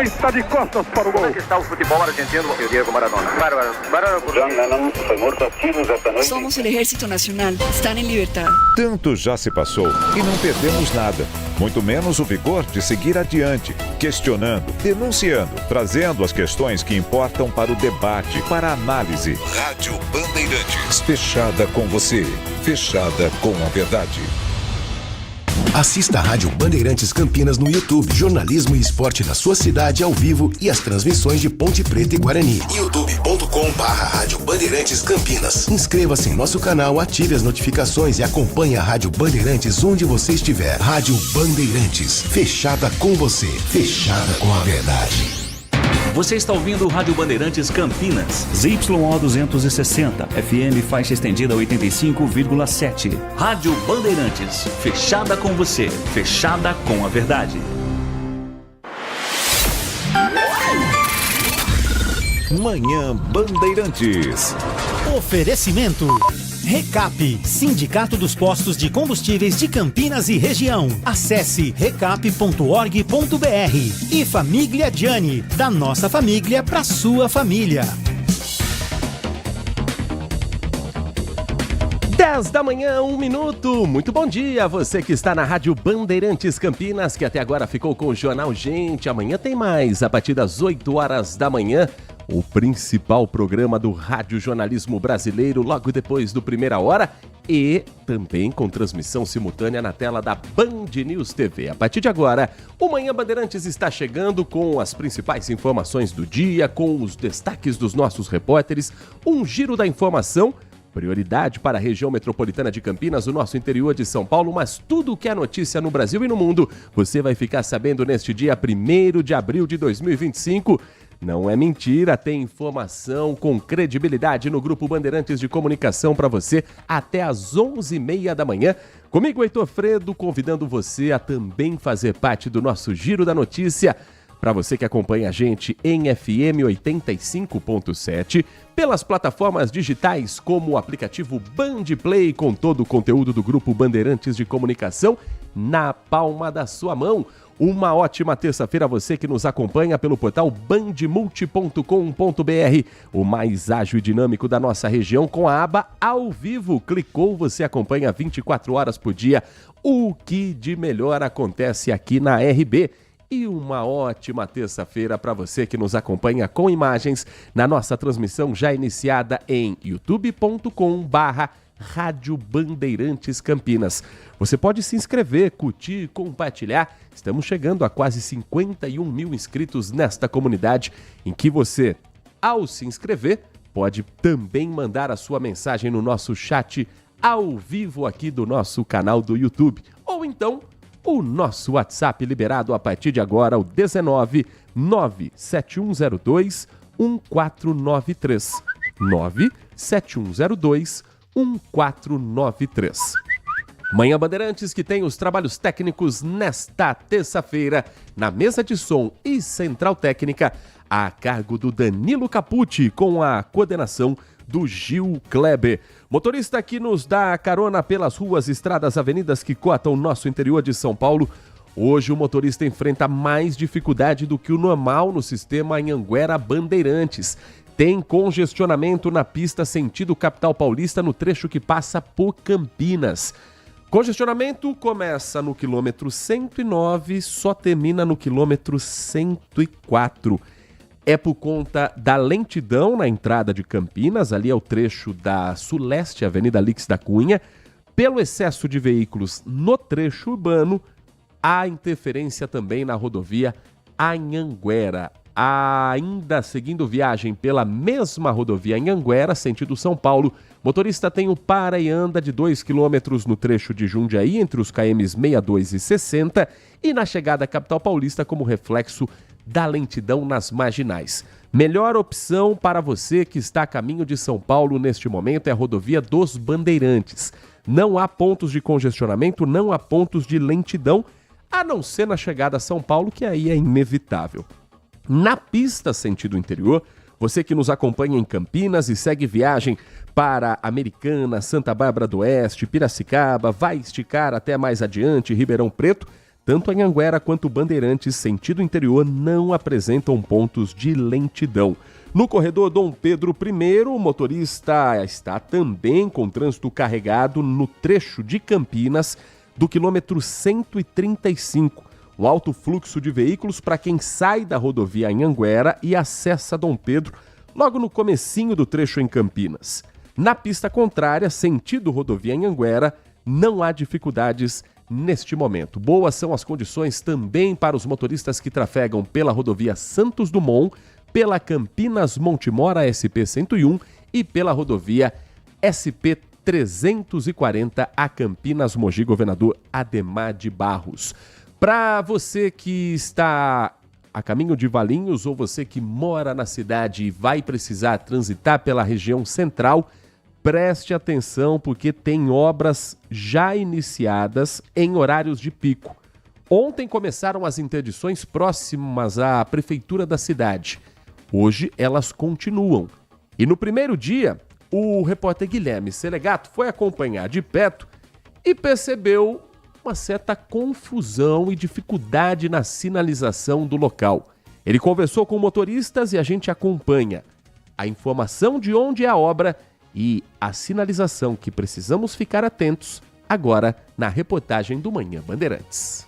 Maradona está de costas para o gol. Como é que está o futebol argentino, eu Diego Maradona? Bárbaro. John Lennon foi morto a tiros esta noite. Somos el Ejército Nacional. Están en libertad. Tanto já se passou e não perdemos nada. Muito menos o vigor de seguir adiante, questionando, denunciando, trazendo as questões que importam para o debate, para a análise. Rádio Bandeirantes. Fechada com você. Fechada com a verdade. Assista a Rádio Bandeirantes Campinas no YouTube. Jornalismo e esporte da sua cidade ao vivo e as transmissões de Ponte Preta e Guarani. youtube.com/Rádio Bandeirantes Campinas. Inscreva-se em nosso canal, ative as notificações e acompanhe a Rádio Bandeirantes onde você estiver. Rádio Bandeirantes. Fechada com você. Fechada com a verdade. Você está ouvindo o Rádio Bandeirantes Campinas. ZYO 260, FM faixa estendida 85,7. Rádio Bandeirantes, fechada com você, fechada com a verdade. Manhã Bandeirantes. Oferecimento. Recap, Sindicato dos Postos de Combustíveis de Campinas e Região. Acesse recap.org.br. E Família Gianni, da nossa família para sua família. 10 da manhã, 1 minuto. Muito bom dia, você que está na Rádio Bandeirantes Campinas, que até agora ficou com o Jornal Gente. Amanhã tem mais, a partir das 8 horas da manhã. O principal programa do rádio jornalismo brasileiro, logo depois do Primeira Hora, e também com transmissão simultânea na tela da Band News TV. A partir de agora, o Manhã Bandeirantes está chegando com as principais informações do dia, com os destaques dos nossos repórteres, um giro da informação, prioridade para a região metropolitana de Campinas, o nosso interior de São Paulo, mas tudo o que é notícia no Brasil e no mundo, você vai ficar sabendo neste dia 1º de abril de 2025. Não é mentira, tem informação com credibilidade no Grupo Bandeirantes de Comunicação para você até às 11h30 da manhã. Comigo, Heitor Fredo, convidando você a também fazer parte do nosso Giro da Notícia. Para você que acompanha a gente em FM 85.7, pelas plataformas digitais como o aplicativo Band Play, com todo o conteúdo do Grupo Bandeirantes de Comunicação na palma da sua mão. Uma ótima terça-feira a você que nos acompanha pelo portal bandmulti.com.br, o mais ágil e dinâmico da nossa região, com a aba Ao Vivo. Clicou, você acompanha 24 horas por dia o que de melhor acontece aqui na RB. E uma ótima terça-feira para você que nos acompanha com imagens na nossa transmissão já iniciada em youtube.com/Rádio Bandeirantes Campinas. Você pode se inscrever, curtir, compartilhar. Estamos chegando a quase 51 mil inscritos nesta comunidade, em que você, ao se inscrever, pode também mandar a sua mensagem no nosso chat ao vivo aqui do nosso canal do YouTube. Ou então, o nosso WhatsApp liberado a partir de agora, o 19 97102 1493. 97102 1493. Manhã Bandeirantes, que tem os trabalhos técnicos nesta terça-feira, na mesa de som e central técnica, a cargo do Danilo Capucci, com a coordenação do Gil Kleber. Motorista que nos dá carona pelas ruas, estradas, avenidas que cortam o nosso interior de São Paulo. Hoje o motorista enfrenta mais dificuldade do que o normal no sistema Anhanguera Bandeirantes. Tem congestionamento na pista sentido capital paulista no trecho que passa por Campinas. Congestionamento começa no quilômetro 109, só termina no quilômetro 104. É por conta da lentidão na entrada de Campinas, ali é o trecho da Suleste, Avenida Alix da Cunha. Pelo excesso de veículos no trecho urbano, há interferência também na rodovia Anhanguera. Ainda seguindo viagem pela mesma rodovia Anhanguera, sentido São Paulo, motorista tem o para e anda de 2 km no trecho de Jundiaí, entre os KMs 62 e 60, e na chegada à capital paulista como reflexo da lentidão nas marginais. Melhor opção para você que está a caminho de São Paulo neste momento é a rodovia dos Bandeirantes. Não há pontos de congestionamento, não há pontos de lentidão, a não ser na chegada a São Paulo, que aí é inevitável. Na pista sentido interior, você que nos acompanha em Campinas e segue viagem para Americana, Santa Bárbara do Oeste, Piracicaba, vai esticar até mais adiante, Ribeirão Preto, Tanto a Anhanguera quanto Bandeirantes, sentido interior, não apresentam pontos de lentidão. No corredor Dom Pedro I, o motorista está também com trânsito carregado no trecho de Campinas do quilômetro 135. Um alto fluxo de veículos para quem sai da rodovia Anhanguera e acessa Dom Pedro logo no comecinho do trecho em Campinas. Na pista contrária, sentido rodovia Anhanguera, não há dificuldades neste momento. Boas são as condições também para os motoristas que trafegam pela rodovia Santos Dumont, pela Campinas Montemora SP-101 e pela rodovia SP-340 a Campinas Mogi Governador Ademar de Barros. Para você que está a caminho de Valinhos ou você que mora na cidade e vai precisar transitar pela região central, preste atenção porque tem obras já iniciadas em horários de pico. Ontem começaram as interdições próximas à prefeitura da cidade. Hoje elas continuam. E no primeiro dia, o repórter Guilherme Selegato foi acompanhar de perto e percebeu uma certa confusão e dificuldade na sinalização do local. Ele conversou com motoristas e a gente acompanha a informação de onde é a obra e a sinalização que precisamos ficar atentos agora na reportagem do Manhã Bandeirantes.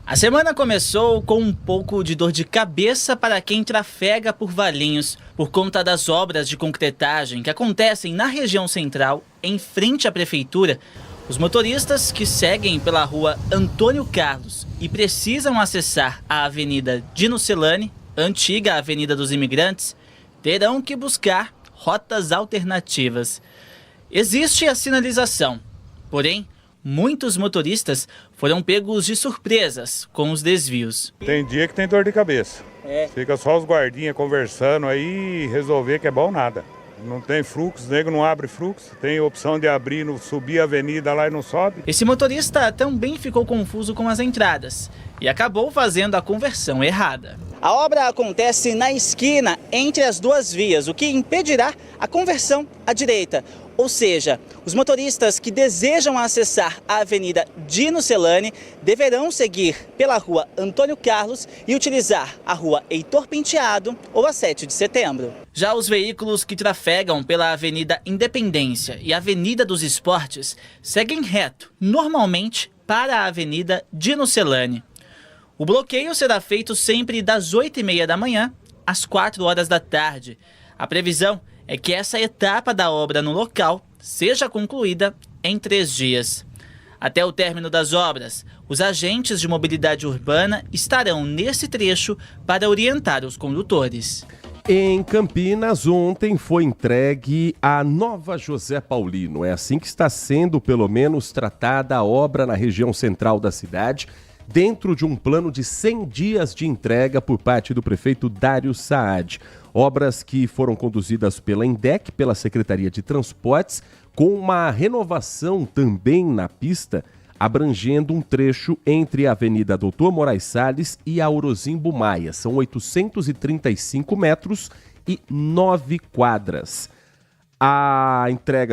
A semana começou com um pouco de dor de cabeça para quem trafega por Valinhos por conta das obras de concretagem que acontecem na região central, em frente à prefeitura. Os motoristas que seguem pela rua Antônio Carlos e precisam acessar a Avenida Dino Celani, antiga Avenida dos Imigrantes, terão que buscar rotas alternativas. Existe a sinalização, porém, muitos motoristas foram pegos de surpresas com os desvios. Tem dia que tem dor de cabeça. Fica só os guardinhas conversando aí e resolver que é bom nada. Não tem fluxo, o nego não abre fluxo, tem opção de abrir, subir a avenida lá e não sobe. Esse motorista também ficou confuso com as entradas e acabou fazendo a conversão errada. A obra acontece na esquina entre as duas vias, o que impedirá a conversão à direita. Ou seja, os motoristas que desejam acessar a Avenida Dino Celani deverão seguir pela rua Antônio Carlos e utilizar a rua Heitor Penteado ou a 7 de setembro. Já os veículos que trafegam pela Avenida Independência e Avenida dos Esportes seguem reto, normalmente, para a Avenida Dino Celani. O bloqueio será feito sempre das 8h30 da manhã às 4 horas da tarde. A previsão é que essa etapa da obra no local seja concluída em 3 dias. Até o término das obras, os agentes de mobilidade urbana estarão nesse trecho para orientar os condutores. Em Campinas, ontem foi entregue a nova José Paulino. É assim que está sendo, pelo menos, tratada a obra na região central da cidade, dentro de um plano de 100 dias de entrega por parte do prefeito Dário Saad. Obras que foram conduzidas pela INDEC, pela Secretaria de Transportes, com uma renovação também na pista, abrangendo um trecho entre a Avenida Doutor Moraes Salles e a Orozimbo Maia. São 835 metros e 9 quadras. A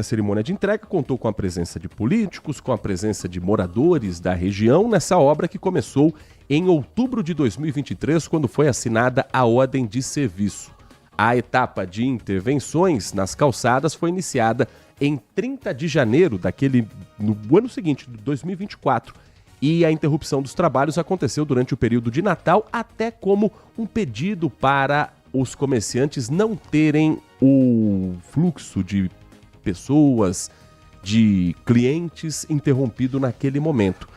cerimônia de entrega contou com a presença de políticos, com a presença de moradores da região nessa obra que começou em outubro de 2023, quando foi assinada a ordem de serviço. A etapa de intervenções nas calçadas foi iniciada em 30 de janeiro no ano seguinte, de 2024. E a interrupção dos trabalhos aconteceu durante o período de Natal, até como um pedido para os comerciantes não terem o fluxo de pessoas, de clientes interrompido naquele momento.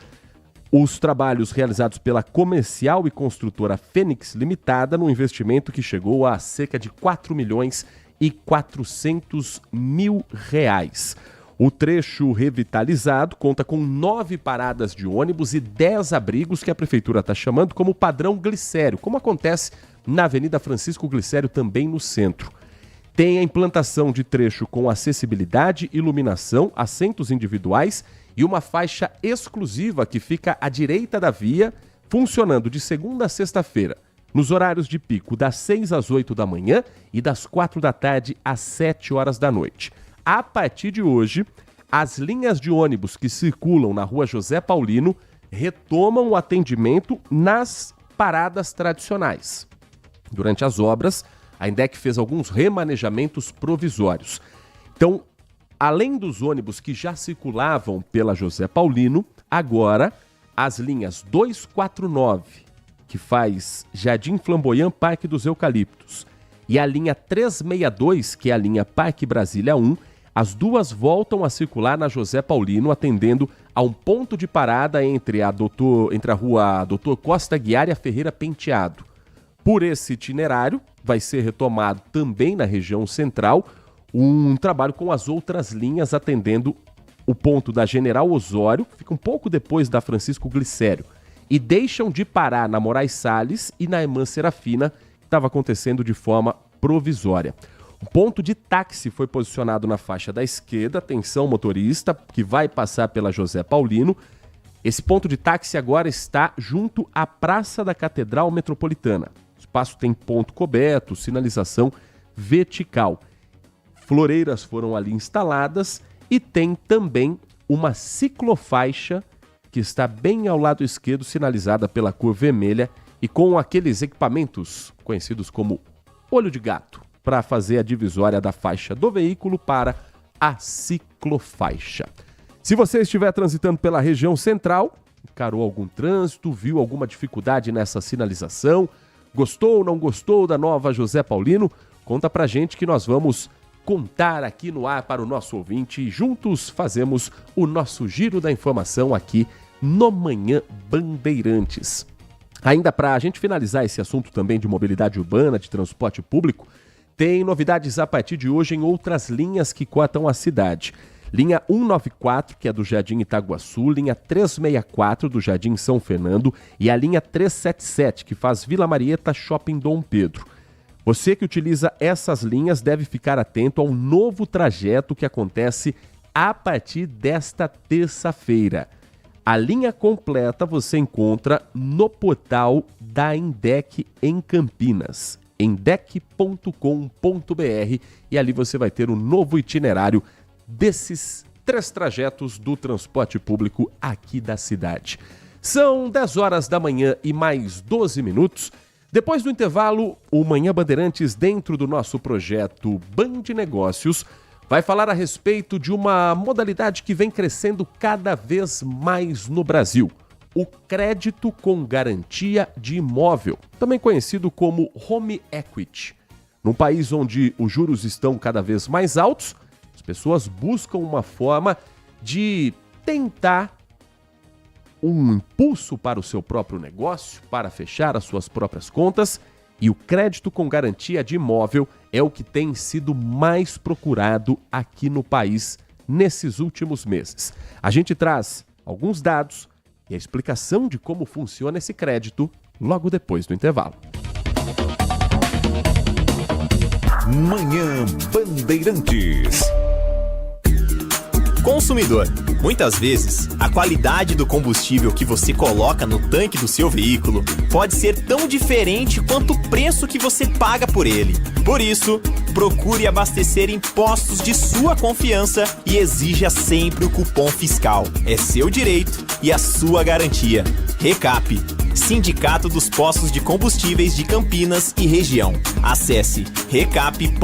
Os trabalhos realizados pela comercial e construtora Fênix Limitada, num investimento que chegou a cerca de R$4.400.000. O trecho revitalizado conta com 9 paradas de ônibus e 10 abrigos que a prefeitura está chamando como padrão Glicério, como acontece na Avenida Francisco Glicério, também no centro. Tem a implantação de trecho com acessibilidade, iluminação, assentos individuais e uma faixa exclusiva que fica à direita da via, funcionando de segunda a sexta-feira, nos horários de pico das 6 às 8 da manhã e das 4 da tarde às 7 horas da noite. A partir de hoje, as linhas de ônibus que circulam na Rua José Paulino retomam o atendimento nas paradas tradicionais. Durante as obras, a INDEC fez alguns remanejamentos provisórios. Então, além dos ônibus que já circulavam pela José Paulino, agora as linhas 249, que faz Jardim Flamboyant, Parque dos Eucaliptos, e a linha 362, que é a linha Parque Brasília 1, as duas voltam a circular na José Paulino, atendendo a um ponto de parada entre a rua Doutor Costa Guiar e a Ferreira Penteado. Por esse itinerário, vai ser retomado também na região central um trabalho com as outras linhas, atendendo o ponto da General Osório, que fica um pouco depois da Francisco Glicério, e deixam de parar na Moraes Salles e na Irmã Serafina, que estava acontecendo de forma provisória. O ponto de táxi foi posicionado na faixa da esquerda, atenção motorista, que vai passar pela José Paulino. Esse ponto de táxi agora está junto à Praça da Catedral Metropolitana. O espaço tem ponto coberto, sinalização vertical. Floreiras foram ali instaladas e tem também uma ciclofaixa que está bem ao lado esquerdo, sinalizada pela cor vermelha e com aqueles equipamentos conhecidos como olho de gato, para fazer a divisória da faixa do veículo para a ciclofaixa. Se você estiver transitando pela região central, encarou algum trânsito, viu alguma dificuldade nessa sinalização, gostou ou não gostou da nova José Paulino, conta pra gente que nós vamos contar aqui no ar para o nosso ouvinte e juntos fazemos o nosso giro da informação aqui no Manhã Bandeirantes. Ainda para a gente finalizar esse assunto também de mobilidade urbana, de transporte público, tem novidades a partir de hoje em outras linhas que cortam a cidade. Linha 194, que é do Jardim Itaguaçu, linha 364 do Jardim São Fernando e a linha 377, que faz Vila Marieta Shopping Dom Pedro. Você que utiliza essas linhas deve ficar atento ao novo trajeto que acontece a partir desta terça-feira. A linha completa você encontra no portal da INDEC em Campinas, indec.com.br, e ali você vai ter um novo itinerário desses 3 trajetos do transporte público aqui da cidade. São 10 horas da manhã e mais 12 minutos. Depois do intervalo, o Manhã Bandeirantes, dentro do nosso projeto Band Negócios, vai falar a respeito de uma modalidade que vem crescendo cada vez mais no Brasil: o crédito com garantia de imóvel, também conhecido como Home Equity. Num país onde os juros estão cada vez mais altos, as pessoas buscam uma forma de tentar um impulso para o seu próprio negócio, para fechar as suas próprias contas, e o crédito com garantia de imóvel é o que tem sido mais procurado aqui no país nesses últimos meses. A gente traz alguns dados e a explicação de como funciona esse crédito logo depois do intervalo. Manhã Bandeirantes. Consumidor, muitas vezes, a qualidade do combustível que você coloca no tanque do seu veículo pode ser tão diferente quanto o preço que você paga por ele. Por isso, procure abastecer em postos de sua confiança e exija sempre o cupom fiscal. É seu direito e a sua garantia. Recap, Sindicato dos Postos de Combustíveis de Campinas e Região. Acesse recap.org.br.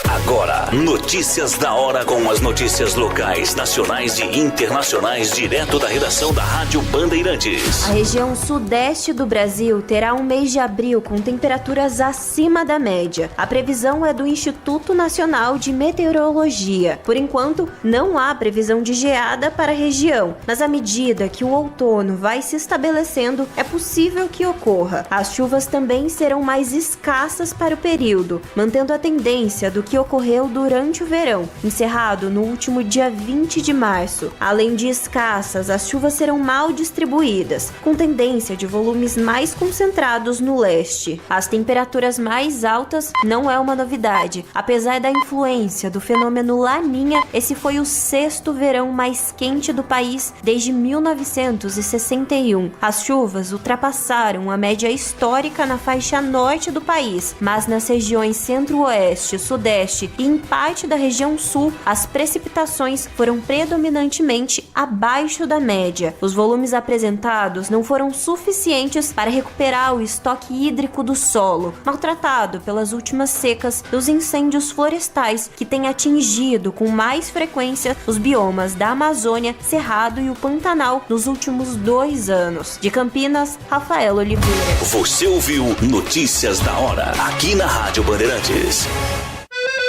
Agora, notícias da hora com as notícias locais, nacionais e internacionais, direto da redação da Rádio Bandeirantes. A região sudeste do Brasil terá um mês de abril com temperaturas acima da média. A previsão é do Instituto Nacional de Meteorologia. Por enquanto, não há previsão de geada para a região, mas à medida que o outono vai se estabelecendo, é possível que ocorra. As chuvas também serão mais escassas para o período, mantendo a tendência do que ocorreu durante o verão, encerrado no último dia 20 de março. Além de escassas, as chuvas serão mal distribuídas, com tendência de volumes mais concentrados no leste. As temperaturas mais altas não é uma novidade. Apesar da influência do fenômeno Laninha, esse foi o 6º verão mais quente do país desde 1961. As chuvas ultrapassaram a média histórica na faixa norte do país, mas nas regiões centro-oeste, sudeste Nordeste e em parte da região Sul, as precipitações foram predominantemente abaixo da média. Os volumes apresentados não foram suficientes para recuperar o estoque hídrico do solo, maltratado pelas últimas secas dos incêndios florestais que têm atingido com mais frequência os biomas da Amazônia, Cerrado e o Pantanal nos últimos 2 anos. De Campinas, Rafael Oliveira. Você ouviu Notícias da Hora, aqui na Rádio Bandeirantes.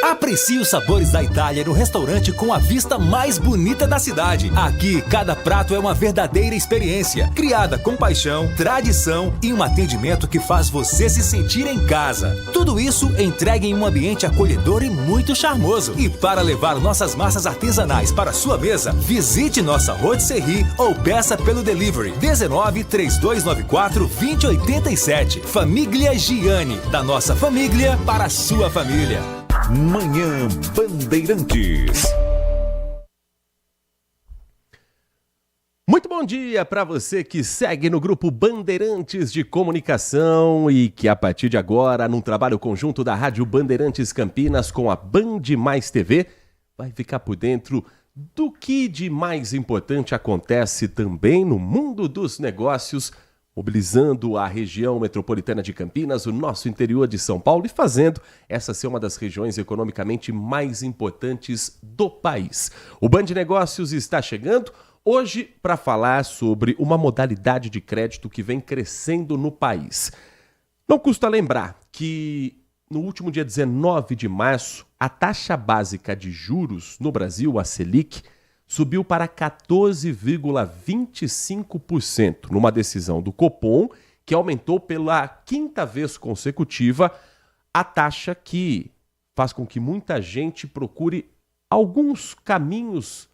Aprecie os sabores da Itália no restaurante com a vista mais bonita da cidade. Aqui, cada prato é uma verdadeira experiência, criada com paixão, tradição e um atendimento que faz você se sentir em casa. Tudo isso entregue em um ambiente acolhedor e muito charmoso. E para levar nossas massas artesanais para sua mesa, visite nossa rotisserie ou peça pelo delivery 19 3294 2087. Família Giani, da nossa família para a sua família. Manhã Bandeirantes. Muito bom dia para você que segue no grupo Bandeirantes de Comunicação e que a partir de agora, num trabalho conjunto da Rádio Bandeirantes Campinas com a Band Mais TV, vai ficar por dentro do que de mais importante acontece também no mundo dos negócios, mobilizando a região metropolitana de Campinas, o nosso interior de São Paulo e fazendo essa ser uma das regiões economicamente mais importantes do país. O Band Negócios está chegando hoje para falar sobre uma modalidade de crédito que vem crescendo no país. Não custa lembrar que no último dia 19 de março, a taxa básica de juros no Brasil, a Selic, subiu para 14,25%, numa decisão do Copom, que aumentou pela 5ª vez consecutiva a taxa, que faz com que muita gente procure alguns caminhos,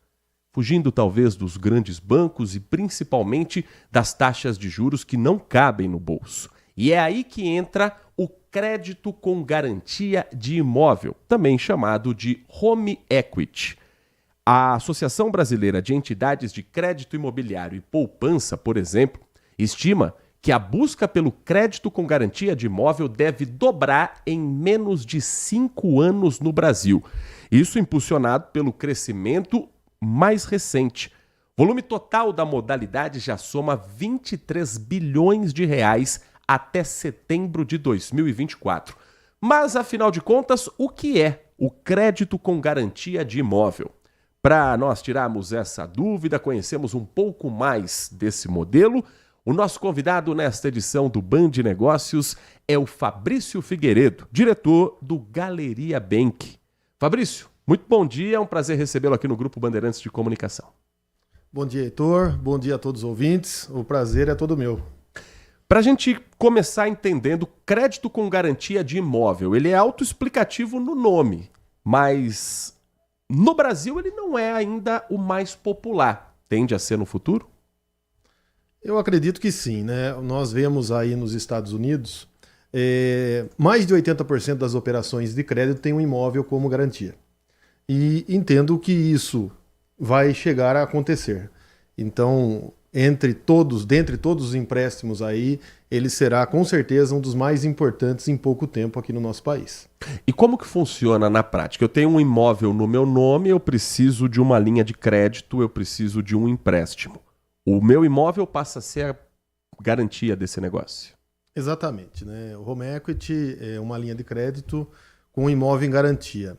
fugindo talvez dos grandes bancos e principalmente das taxas de juros que não cabem no bolso. E é aí que entra o crédito com garantia de imóvel, também chamado de home equity. A Associação Brasileira de Entidades de Crédito Imobiliário e Poupança, por exemplo, estima que a busca pelo crédito com garantia de imóvel deve dobrar em menos de 5 anos no Brasil. Isso impulsionado pelo crescimento mais recente. O volume total da modalidade já soma 23 bilhões de reais até setembro de 2024. Mas, afinal de contas, o que é o crédito com garantia de imóvel? Para nós tirarmos essa dúvida, conhecemos um pouco mais desse modelo, o nosso convidado nesta edição do Band Negócios é o Fabrício Figueiredo, diretor do Galeria Bank. Fabrício, muito bom dia, é um prazer recebê-lo aqui no Grupo Bandeirantes de Comunicação. Bom dia, Heitor, bom dia a todos os ouvintes, o prazer é todo meu. Para a gente começar entendendo, crédito com garantia de imóvel, ele é autoexplicativo no nome, mas no Brasil ele não é ainda o mais popular. Tende a ser no futuro? Eu acredito que sim, né? Nós vemos aí nos Estados Unidos, mais de 80% das operações de crédito tem um imóvel como garantia. E entendo que isso vai chegar a acontecer. Então, dentre todos os empréstimos aí, ele será com certeza um dos mais importantes em pouco tempo aqui no nosso país. E como que funciona na prática? Eu tenho um imóvel no meu nome, eu preciso de uma linha de crédito, eu preciso de um empréstimo. O meu imóvel passa a ser a garantia desse negócio. Exatamente, né? O home equity é uma linha de crédito com um imóvel em garantia.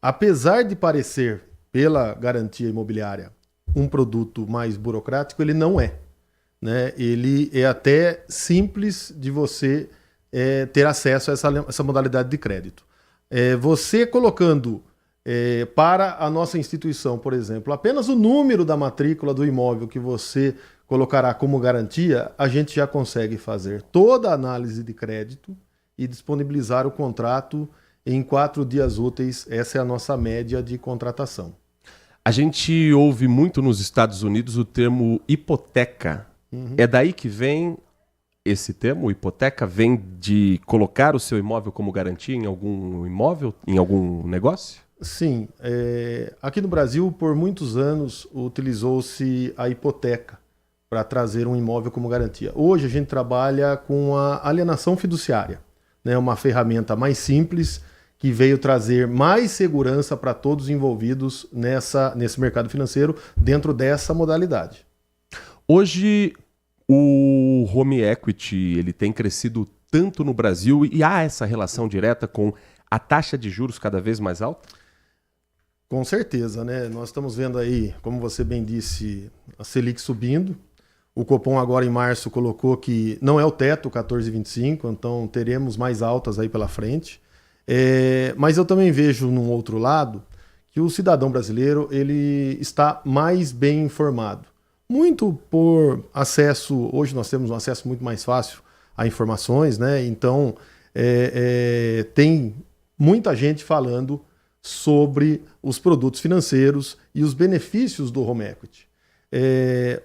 Apesar de parecer, pela garantia imobiliária, um produto mais burocrático, ele não é, né? Ele é até simples de você ter acesso a essa modalidade de crédito. Você colocando para a nossa instituição, por exemplo, apenas o número da matrícula do imóvel que você colocará como garantia, a gente já consegue fazer toda a análise de crédito e disponibilizar o contrato em 4 dias úteis. Essa é a nossa média de contratação. A gente ouve muito nos Estados Unidos o termo hipoteca. Uhum. É daí que vem esse termo, hipoteca? Vem de colocar o seu imóvel como garantia em algum imóvel, em algum negócio? Sim. Aqui no Brasil, por muitos anos, utilizou-se a hipoteca para trazer um imóvel como garantia. Hoje a gente trabalha com a alienação fiduciária, né? Uma ferramenta mais simples que veio trazer mais segurança para todos envolvidos nesse mercado financeiro dentro dessa modalidade. Hoje, o home equity ele tem crescido tanto no Brasil e há essa relação direta com a taxa de juros cada vez mais alta? Com certeza, né? Nós estamos vendo aí, como você bem disse, a Selic subindo. O Copom agora em março colocou que não é o teto 14,25, então teremos mais altas aí pela frente. Mas eu também vejo num outro lado que o cidadão brasileiro ele está mais bem informado. Muito por acesso, hoje nós temos um acesso muito mais fácil a informações, né? Então tem muita gente falando sobre os produtos financeiros e os benefícios do home equity.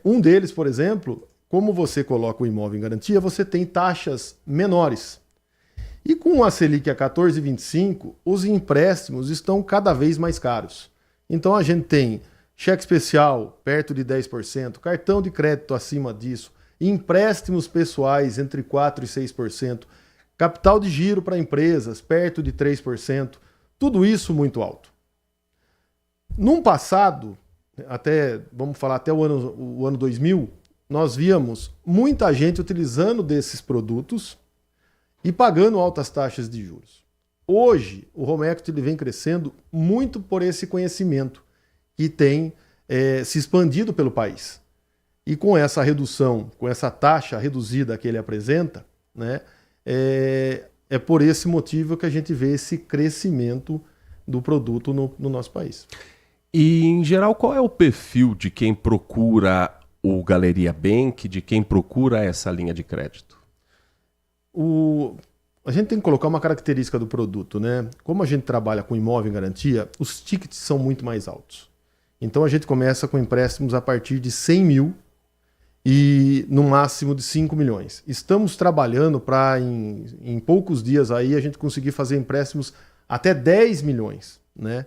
Um deles, por exemplo, como você coloca o imóvel em garantia, você tem taxas menores. E com a Selic a 14,25, os empréstimos estão cada vez mais caros. Então a gente tem cheque especial perto de 10%, cartão de crédito acima disso, empréstimos pessoais entre 4% e 6%, capital de giro para empresas perto de 3%, tudo isso muito alto. Num passado, vamos falar até o ano 2000, nós víamos muita gente utilizando desses produtos e pagando altas taxas de juros. Hoje, o home equity ele vem crescendo muito por esse conhecimento que tem se expandido pelo país. E com essa redução, com essa taxa reduzida que ele apresenta, né, é por esse motivo que a gente vê esse crescimento do produto no nosso país. E, em geral, qual é o perfil de quem procura o Galeria Bank, de quem procura essa linha de crédito? A gente tem que colocar uma característica do produto, né? Como a gente trabalha com imóvel em garantia, os tickets são muito mais altos. Então a gente começa com empréstimos a partir de 100 mil e no máximo de 5 milhões. Estamos trabalhando para em poucos dias aí a gente conseguir fazer empréstimos até 10 milhões, né?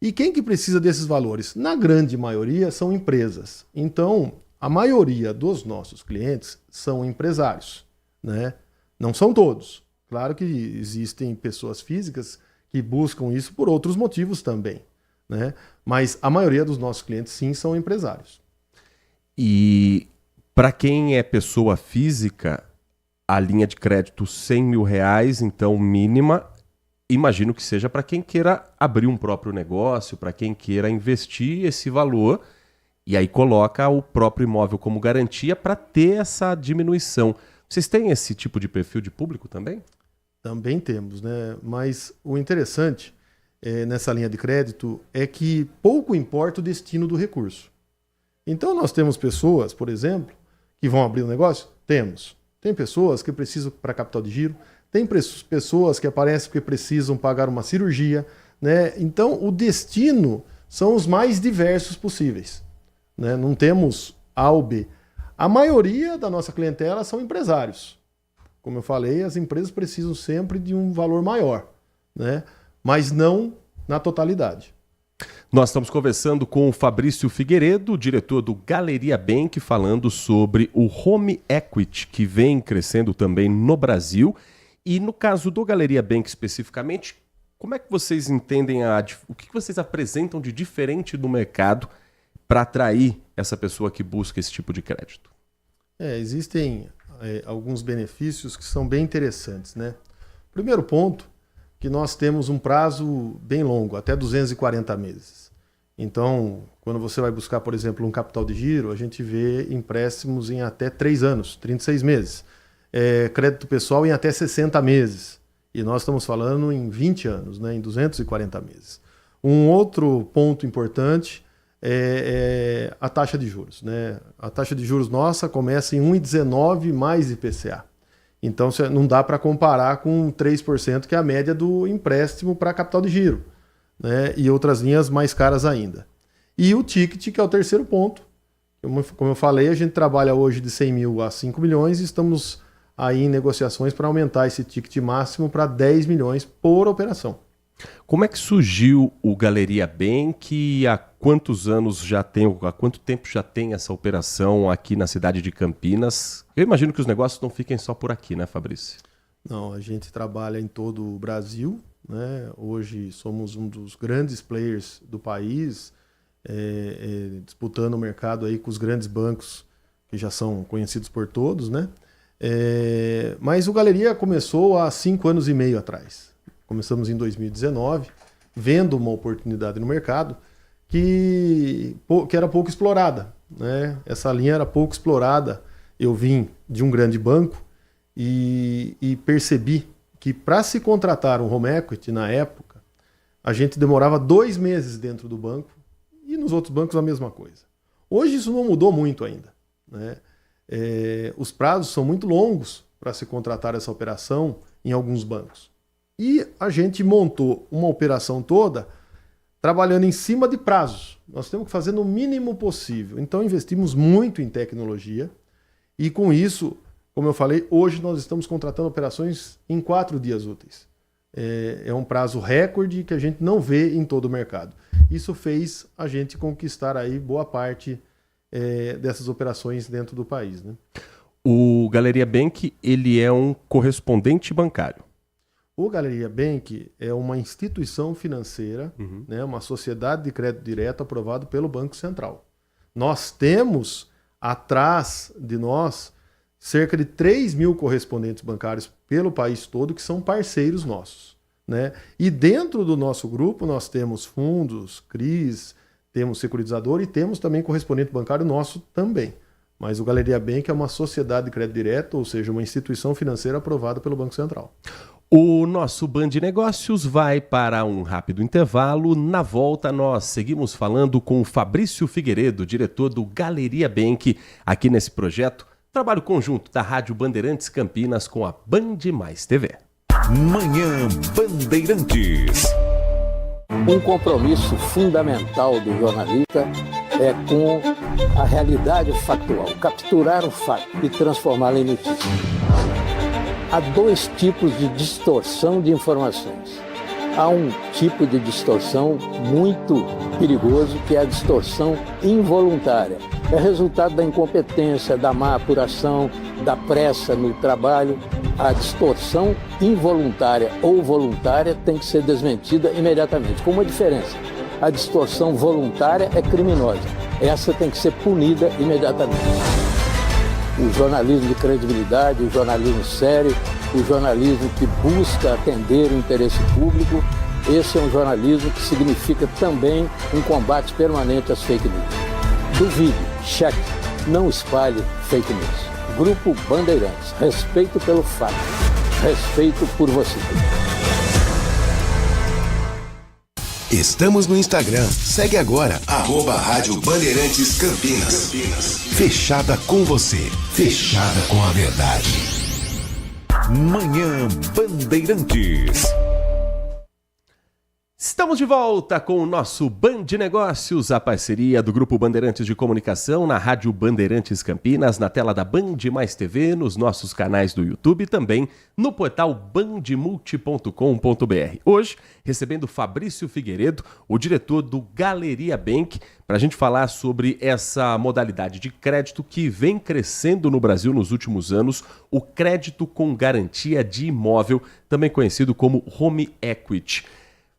E quem que precisa desses valores? Na grande maioria são empresas. Então, a maioria dos nossos clientes são empresários, né? Não são todos. Claro que existem pessoas físicas que buscam isso por outros motivos também, né? Mas a maioria dos nossos clientes, sim, são empresários. E para quem é pessoa física, a linha de crédito R$100 mil, então mínima, imagino que seja para quem queira abrir um próprio negócio, para quem queira investir esse valor e aí coloca o próprio imóvel como garantia para ter essa diminuição. Vocês têm esse tipo de perfil de público também? Também temos, né? Mas o interessante nessa linha de crédito é que pouco importa o destino do recurso. Então nós temos pessoas, por exemplo, que vão abrir um negócio? Temos. Tem pessoas que precisam para capital de giro, tem pessoas que aparecem porque precisam pagar uma cirurgia, né? Então o destino são os mais diversos possíveis, né? Não temos A ou B. A maioria da nossa clientela são empresários. Como eu falei, as empresas precisam sempre de um valor maior, né? Mas não na totalidade. Nós estamos conversando com o Fabrício Figueiredo, diretor do Galeria Bank, falando sobre o home equity, que vem crescendo também no Brasil. E no caso do Galeria Bank especificamente, como é que vocês entendem, o que vocês apresentam de diferente do mercado para atrair essa pessoa que busca esse tipo de crédito? Existem alguns benefícios que são bem interessantes, né? Primeiro ponto, que nós temos um prazo bem longo, até 240 meses. Então, quando você vai buscar, por exemplo, um capital de giro, a gente vê empréstimos em até 3 anos, 36 meses. Crédito pessoal em até 60 meses. E nós estamos falando em 20 anos, né? Em 240 meses. Um outro ponto importante é a taxa de juros, né? A taxa de juros nossa começa em 1,19 mais IPCA. Então não dá para comparar com 3%, que é a média do empréstimo para capital de giro, né? E outras linhas mais caras ainda. E o ticket, que é o terceiro ponto. Como eu falei, a gente trabalha hoje de 100 mil a 5 milhões e estamos aí em negociações para aumentar esse ticket máximo para 10 milhões por operação. Como é que surgiu o Galeria Bank e há quantos anos já tem, há quanto tempo já tem essa operação aqui na cidade de Campinas? Eu imagino que os negócios não fiquem só por aqui, né, Fabrício? Não, a gente trabalha em todo o Brasil, né? Hoje somos um dos grandes players do país, disputando o mercado aí com os grandes bancos que já são conhecidos por todos, né? Mas o Galeria começou há 5 anos e meio atrás. Começamos em 2019, vendo uma oportunidade no mercado que era pouco explorada, né? Essa linha era pouco explorada. Eu vim de um grande banco e percebi que para se contratar um home equity na época, a gente demorava 2 meses dentro do banco e nos outros bancos a mesma coisa. Hoje isso não mudou muito ainda, né? Os prazos são muito longos para se contratar essa operação em alguns bancos. E a gente montou uma operação toda trabalhando em cima de prazos. Nós temos que fazer no mínimo possível. Então investimos muito em tecnologia e com isso, como eu falei, hoje nós estamos contratando operações em 4 dias úteis. É um prazo recorde que a gente não vê em todo o mercado. Isso fez a gente conquistar aí boa parte dessas operações dentro do país, né? O Galeria Bank, ele é um correspondente bancário. O Galeria Bank é uma instituição financeira, né, uma sociedade de crédito direto aprovado pelo Banco Central. Nós temos atrás de nós cerca de 3 mil correspondentes bancários pelo país todo que são parceiros nossos, né? E dentro do nosso grupo nós temos fundos, CRIs, temos securitizador e temos também correspondente bancário nosso também. Mas o Galeria Bank é uma sociedade de crédito direto, ou seja, uma instituição financeira aprovada pelo Banco Central. O nosso Band Negócios vai para um rápido intervalo. Na volta, nós seguimos falando com o Fabrício Figueiredo, diretor do Galeria Bank, aqui nesse projeto, trabalho conjunto da Rádio Bandeirantes Campinas com a Band Mais TV. Manhã Bandeirantes. Um compromisso fundamental do jornalista é com a realidade factual, capturar o fato e transformá-lo em notícia. Há 2 tipos de distorção de informações. Há um tipo de distorção muito perigoso, que é a distorção involuntária. É resultado da incompetência, da má apuração, da pressa no trabalho. A distorção involuntária ou voluntária tem que ser desmentida imediatamente, com uma diferença. A distorção voluntária é criminosa. Essa tem que ser punida imediatamente. O jornalismo de credibilidade, o jornalismo sério, o jornalismo que busca atender o interesse público, esse é um jornalismo que significa também um combate permanente às fake news. Duvide, cheque, não espalhe fake news. Grupo Bandeirantes, respeito pelo fato, respeito por você. Estamos no Instagram. Segue agora, @Rádio Bandeirantes Campinas. Fechada com você. Fechada com a verdade. Manhã Bandeirantes. Estamos de volta com o nosso Band Negócios, a parceria do Grupo Bandeirantes de Comunicação na Rádio Bandeirantes Campinas, na tela da Band Mais TV, nos nossos canais do YouTube e também no portal bandmulti.com.br. Hoje, recebendo Fabrício Figueiredo, o diretor do Galeria Bank, para a gente falar sobre essa modalidade de crédito que vem crescendo no Brasil nos últimos anos, o crédito com garantia de imóvel, também conhecido como Home Equity.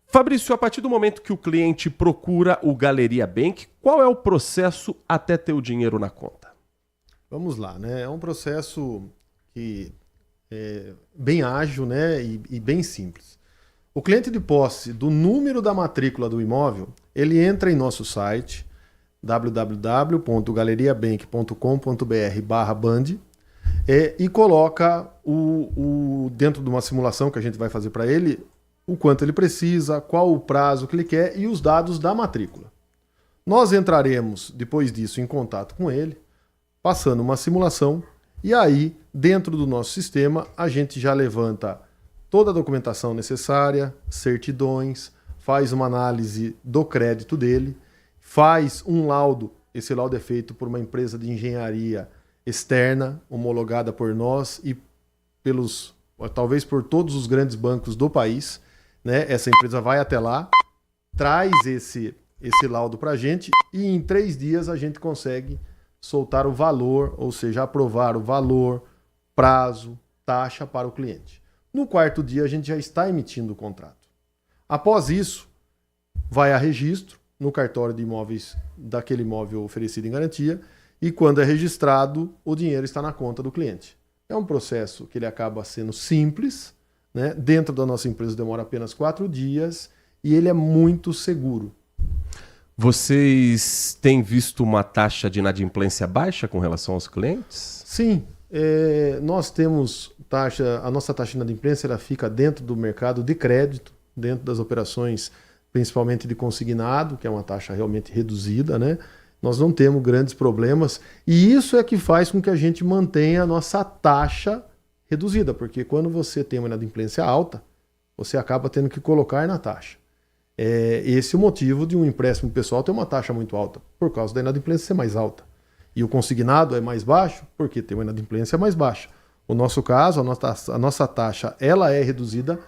Fabrício, a partir do momento que o cliente procura o Galeria Bank, qual é o processo até ter o dinheiro na conta? Vamos lá, né? É um processo que é bem ágil, né? E bem simples. O cliente de posse do número da matrícula do imóvel, ele entra em nosso site www.galeriabank.com.br/band e coloca dentro de uma simulação que a gente vai fazer para ele, o quanto ele precisa, qual o prazo que ele quer e os dados da matrícula. Nós entraremos, depois disso, em contato com ele, passando uma simulação, e aí, dentro do nosso sistema, a gente já levanta toda a documentação necessária, certidões, faz uma análise do crédito dele, faz um laudo, esse laudo é feito por uma empresa de engenharia externa, homologada por nós e talvez por todos os grandes bancos do país, né? Essa empresa vai até lá, traz esse laudo para a gente e em 3 dias a gente consegue soltar o valor, ou seja, aprovar o valor, prazo, taxa para o cliente. No 4º dia a gente já está emitindo o contrato. Após isso, vai a registro no cartório de imóveis daquele imóvel oferecido em garantia e quando é registrado, o dinheiro está na conta do cliente. É um processo que ele acaba sendo simples, né? Dentro da nossa empresa demora apenas 4 dias e ele é muito seguro. Vocês têm visto uma taxa de inadimplência baixa com relação aos clientes? Sim, nós temos a nossa taxa de inadimplência ela fica dentro do mercado de crédito, dentro das operações principalmente de consignado, que é uma taxa realmente reduzida, né? Nós não temos grandes problemas e isso é que faz com que a gente mantenha a nossa taxa reduzida, porque quando você tem uma inadimplência alta, você acaba tendo que colocar na taxa. Esse é o motivo de um empréstimo pessoal ter uma taxa muito alta, por causa da inadimplência ser mais alta. E o consignado é mais baixo, porque tem uma inadimplência mais baixa. No nosso caso, a nossa taxa ela é reduzida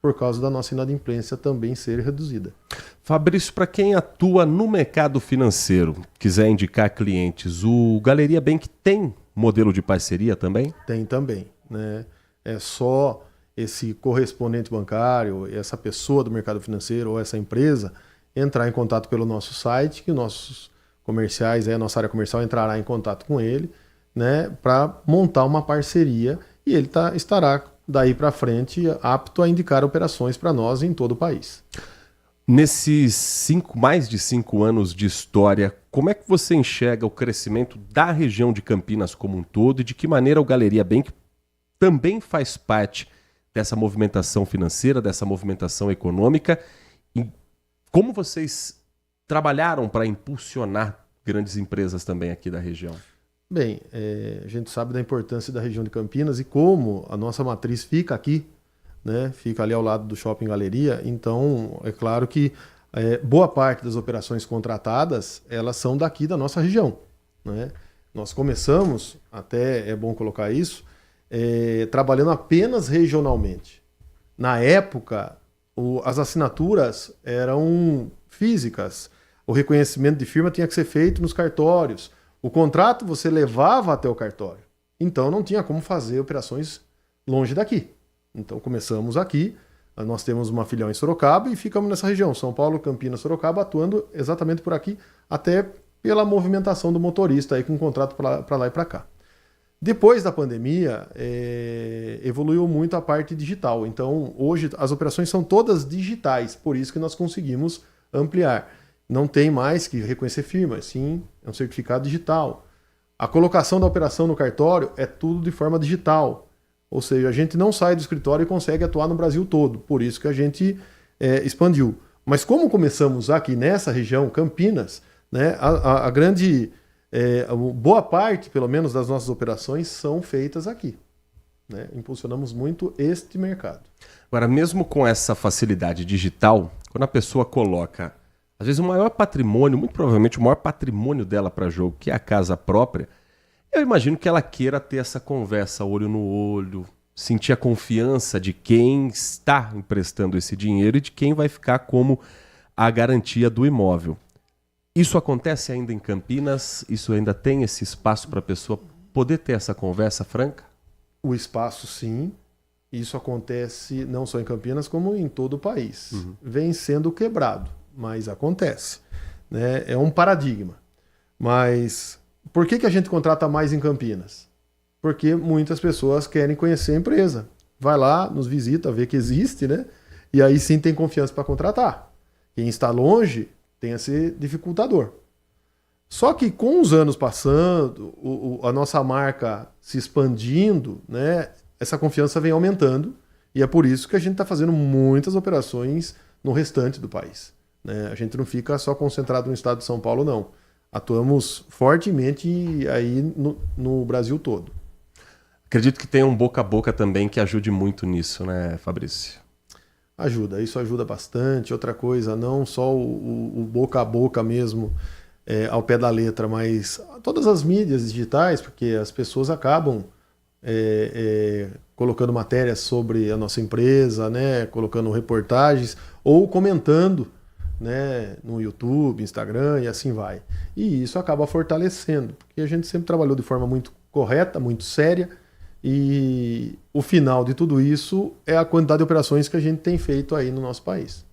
por causa da nossa inadimplência também ser reduzida. Fabrício, para quem atua no mercado financeiro, quiser indicar clientes, o Galeria Bank tem modelo de parceria também? Tem também, né? É só esse correspondente bancário, essa pessoa do mercado financeiro ou essa empresa entrar em contato pelo nosso site, que nossos comerciais, a nossa área comercial entrará em contato com ele, né, para montar uma parceria e ele estará daí para frente apto a indicar operações para nós em todo o país. Nesses mais de 5 anos de história, como é que você enxerga o crescimento da região de Campinas como um todo e de que maneira o Galeria Bank também faz parte dessa movimentação financeira, dessa movimentação econômica? E como vocês trabalharam para impulsionar grandes empresas também aqui da região? Bem, a gente sabe da importância da região de Campinas e como a nossa matriz fica aqui, né? Fica ali ao lado do Shopping Galeria, então é claro que boa parte das operações contratadas, elas são daqui da nossa região, né? Nós começamos, até é bom colocar isso, trabalhando apenas regionalmente. Na época, as assinaturas eram físicas, o reconhecimento de firma tinha que ser feito nos cartórios, o contrato você levava até o cartório, então não tinha como fazer operações longe daqui. Então começamos aqui, nós temos uma filial em Sorocaba e ficamos nessa região, São Paulo, Campinas, Sorocaba, atuando exatamente por aqui, até pela movimentação do motorista aí com um contrato para lá e para cá. Depois da pandemia, evoluiu muito a parte digital. Então, hoje as operações são todas digitais, por isso que nós conseguimos ampliar. Não tem mais que reconhecer firma, sim, é um certificado digital. A colocação da operação no cartório é tudo de forma digital. Ou seja, a gente não sai do escritório e consegue atuar no Brasil todo. Por isso que a gente expandiu. Mas como começamos aqui nessa região, Campinas, né, a grande... boa parte, pelo menos, das nossas operações são feitas aqui, né? Impulsionamos muito este mercado. Agora, mesmo com essa facilidade digital, quando a pessoa coloca, às vezes, o maior patrimônio, muito provavelmente o maior patrimônio dela para jogo, que é a casa própria, eu imagino que ela queira ter essa conversa olho no olho, sentir a confiança de quem está emprestando esse dinheiro e de quem vai ficar como a garantia do imóvel. Isso acontece ainda em Campinas? Isso ainda tem esse espaço para a pessoa poder ter essa conversa franca? O espaço, sim. Isso acontece não só em Campinas, como em todo o país. Uhum. Vem sendo quebrado, mas acontece, né? É um paradigma. Mas por que a gente contrata mais em Campinas? Porque muitas pessoas querem conhecer a empresa. Vai lá, nos visita, vê que existe, né? E aí sim tem confiança para contratar. Quem está longe tem esse dificultador. Só que com os anos passando, a nossa marca se expandindo, né, essa confiança vem aumentando e é por isso que a gente está fazendo muitas operações no restante do país, né? A gente não fica só concentrado no estado de São Paulo, não. Atuamos fortemente aí no Brasil todo. Acredito que tenha um boca a boca também que ajude muito nisso, né, Fabrício? Ajuda, isso ajuda bastante. Outra coisa, não só o boca a boca mesmo ao pé da letra, mas todas as mídias digitais, porque as pessoas acabam colocando matérias sobre a nossa empresa, né, colocando reportagens ou comentando, né, no YouTube, Instagram e assim vai. E isso acaba fortalecendo, porque a gente sempre trabalhou de forma muito correta, muito séria e o final de tudo isso é a quantidade de operações que a gente tem feito aí no nosso país.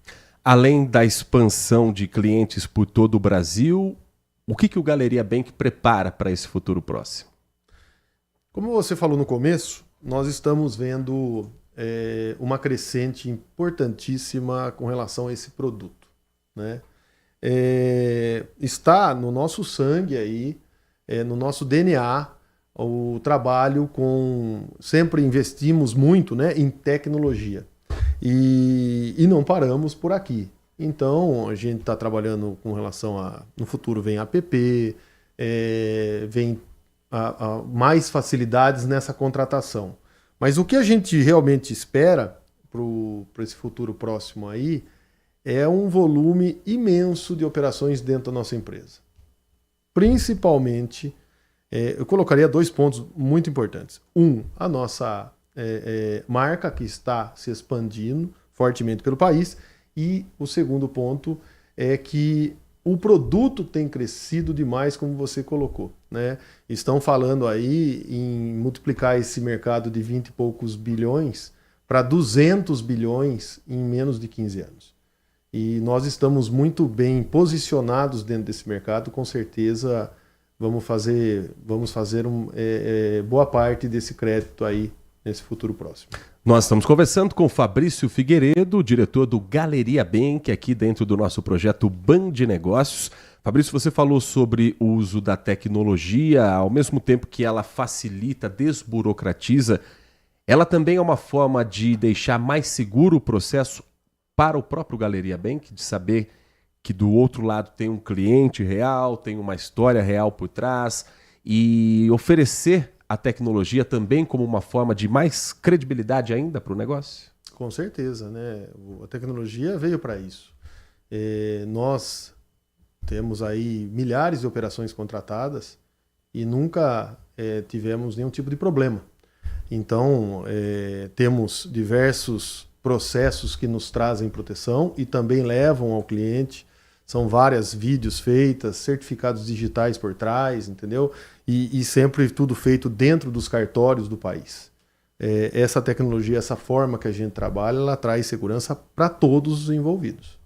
Além da expansão de clientes por todo o Brasil, o que o Galeria Bank prepara para esse futuro próximo? Como você falou no começo, nós estamos vendo uma crescente importantíssima com relação a esse produto, né? Está no nosso sangue aí, no nosso DNA, o trabalho sempre investimos muito, né, em tecnologia e não paramos por aqui. Então a gente está trabalhando com relação no futuro vem app, vem mais facilidades nessa contratação. Mas o que a gente realmente espera para esse futuro próximo aí é um volume imenso de operações dentro da nossa empresa. Principalmente, eu colocaria 2 pontos muito importantes. A nossa marca, que está se expandindo fortemente pelo país. E o segundo ponto é que o produto tem crescido demais, como você colocou, né? Estão falando aí em multiplicar esse mercado de 20 e poucos bilhões para 200 bilhões em menos de 15 anos. E nós estamos muito bem posicionados dentro desse mercado, com certeza vamos fazer boa parte desse crédito aí nesse futuro próximo. Nós estamos conversando com Fabrício Figueiredo, diretor do Galeria Bank, aqui dentro do nosso projeto Band Negócios. Fabrício, você falou sobre o uso da tecnologia, ao mesmo tempo que ela facilita, desburocratiza, ela também é uma forma de deixar mais seguro o processo para o próprio Galeria Bank, de saber que do outro lado tem um cliente real, tem uma história real por trás, e oferecer a tecnologia também como uma forma de mais credibilidade ainda para o negócio? Com certeza, né? A tecnologia veio para isso. Nós temos aí milhares de operações contratadas e nunca tivemos nenhum tipo de problema. Então, temos diversos processos que nos trazem proteção e também levam ao cliente. São várias vídeos feitas, certificados digitais por trás, entendeu? E sempre tudo feito dentro dos cartórios do país. Essa tecnologia, essa forma que a gente trabalha, ela traz segurança para todos os envolvidos.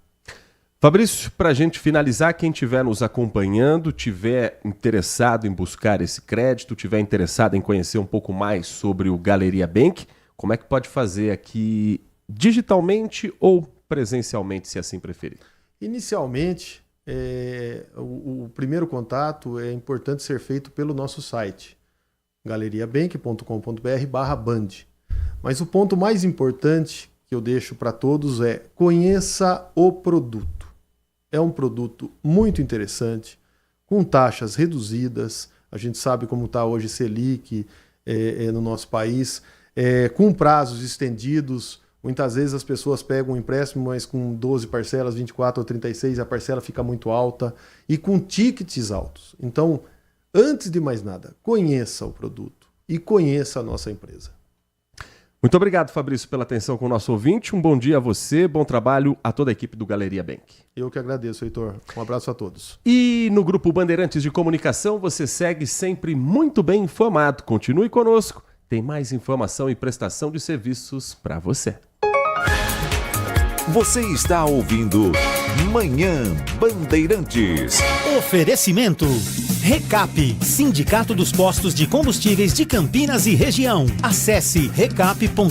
Fabrício, para a gente finalizar, quem estiver nos acompanhando, tiver interessado em buscar esse crédito, tiver interessado em conhecer um pouco mais sobre o Galeria Bank, como é que pode fazer aqui digitalmente ou presencialmente, se assim preferir? Inicialmente, o primeiro contato é importante ser feito pelo nosso site, galeriabank.com.br/band. Mas o ponto mais importante que eu deixo para todos é: conheça o produto. É um produto muito interessante, com taxas reduzidas. A gente sabe como está hoje Selic no nosso país, com prazos estendidos. Muitas vezes as pessoas pegam um empréstimo, mas com 12 parcelas, 24 ou 36, a parcela fica muito alta e com tickets altos. Então, antes de mais nada, conheça o produto e conheça a nossa empresa. Muito obrigado, Fabrício, pela atenção com o nosso ouvinte. Um bom dia a você, bom trabalho a toda a equipe do Galeria Bank. Eu que agradeço, Heitor. Um abraço a todos. E no Grupo Bandeirantes de Comunicação, você segue sempre muito bem informado. Continue conosco, tem mais informação e prestação de serviços para você. Você está ouvindo Manhã Bandeirantes. Oferecimento. Recap, Sindicato dos Postos de Combustíveis de Campinas e Região. Acesse recap.org.br.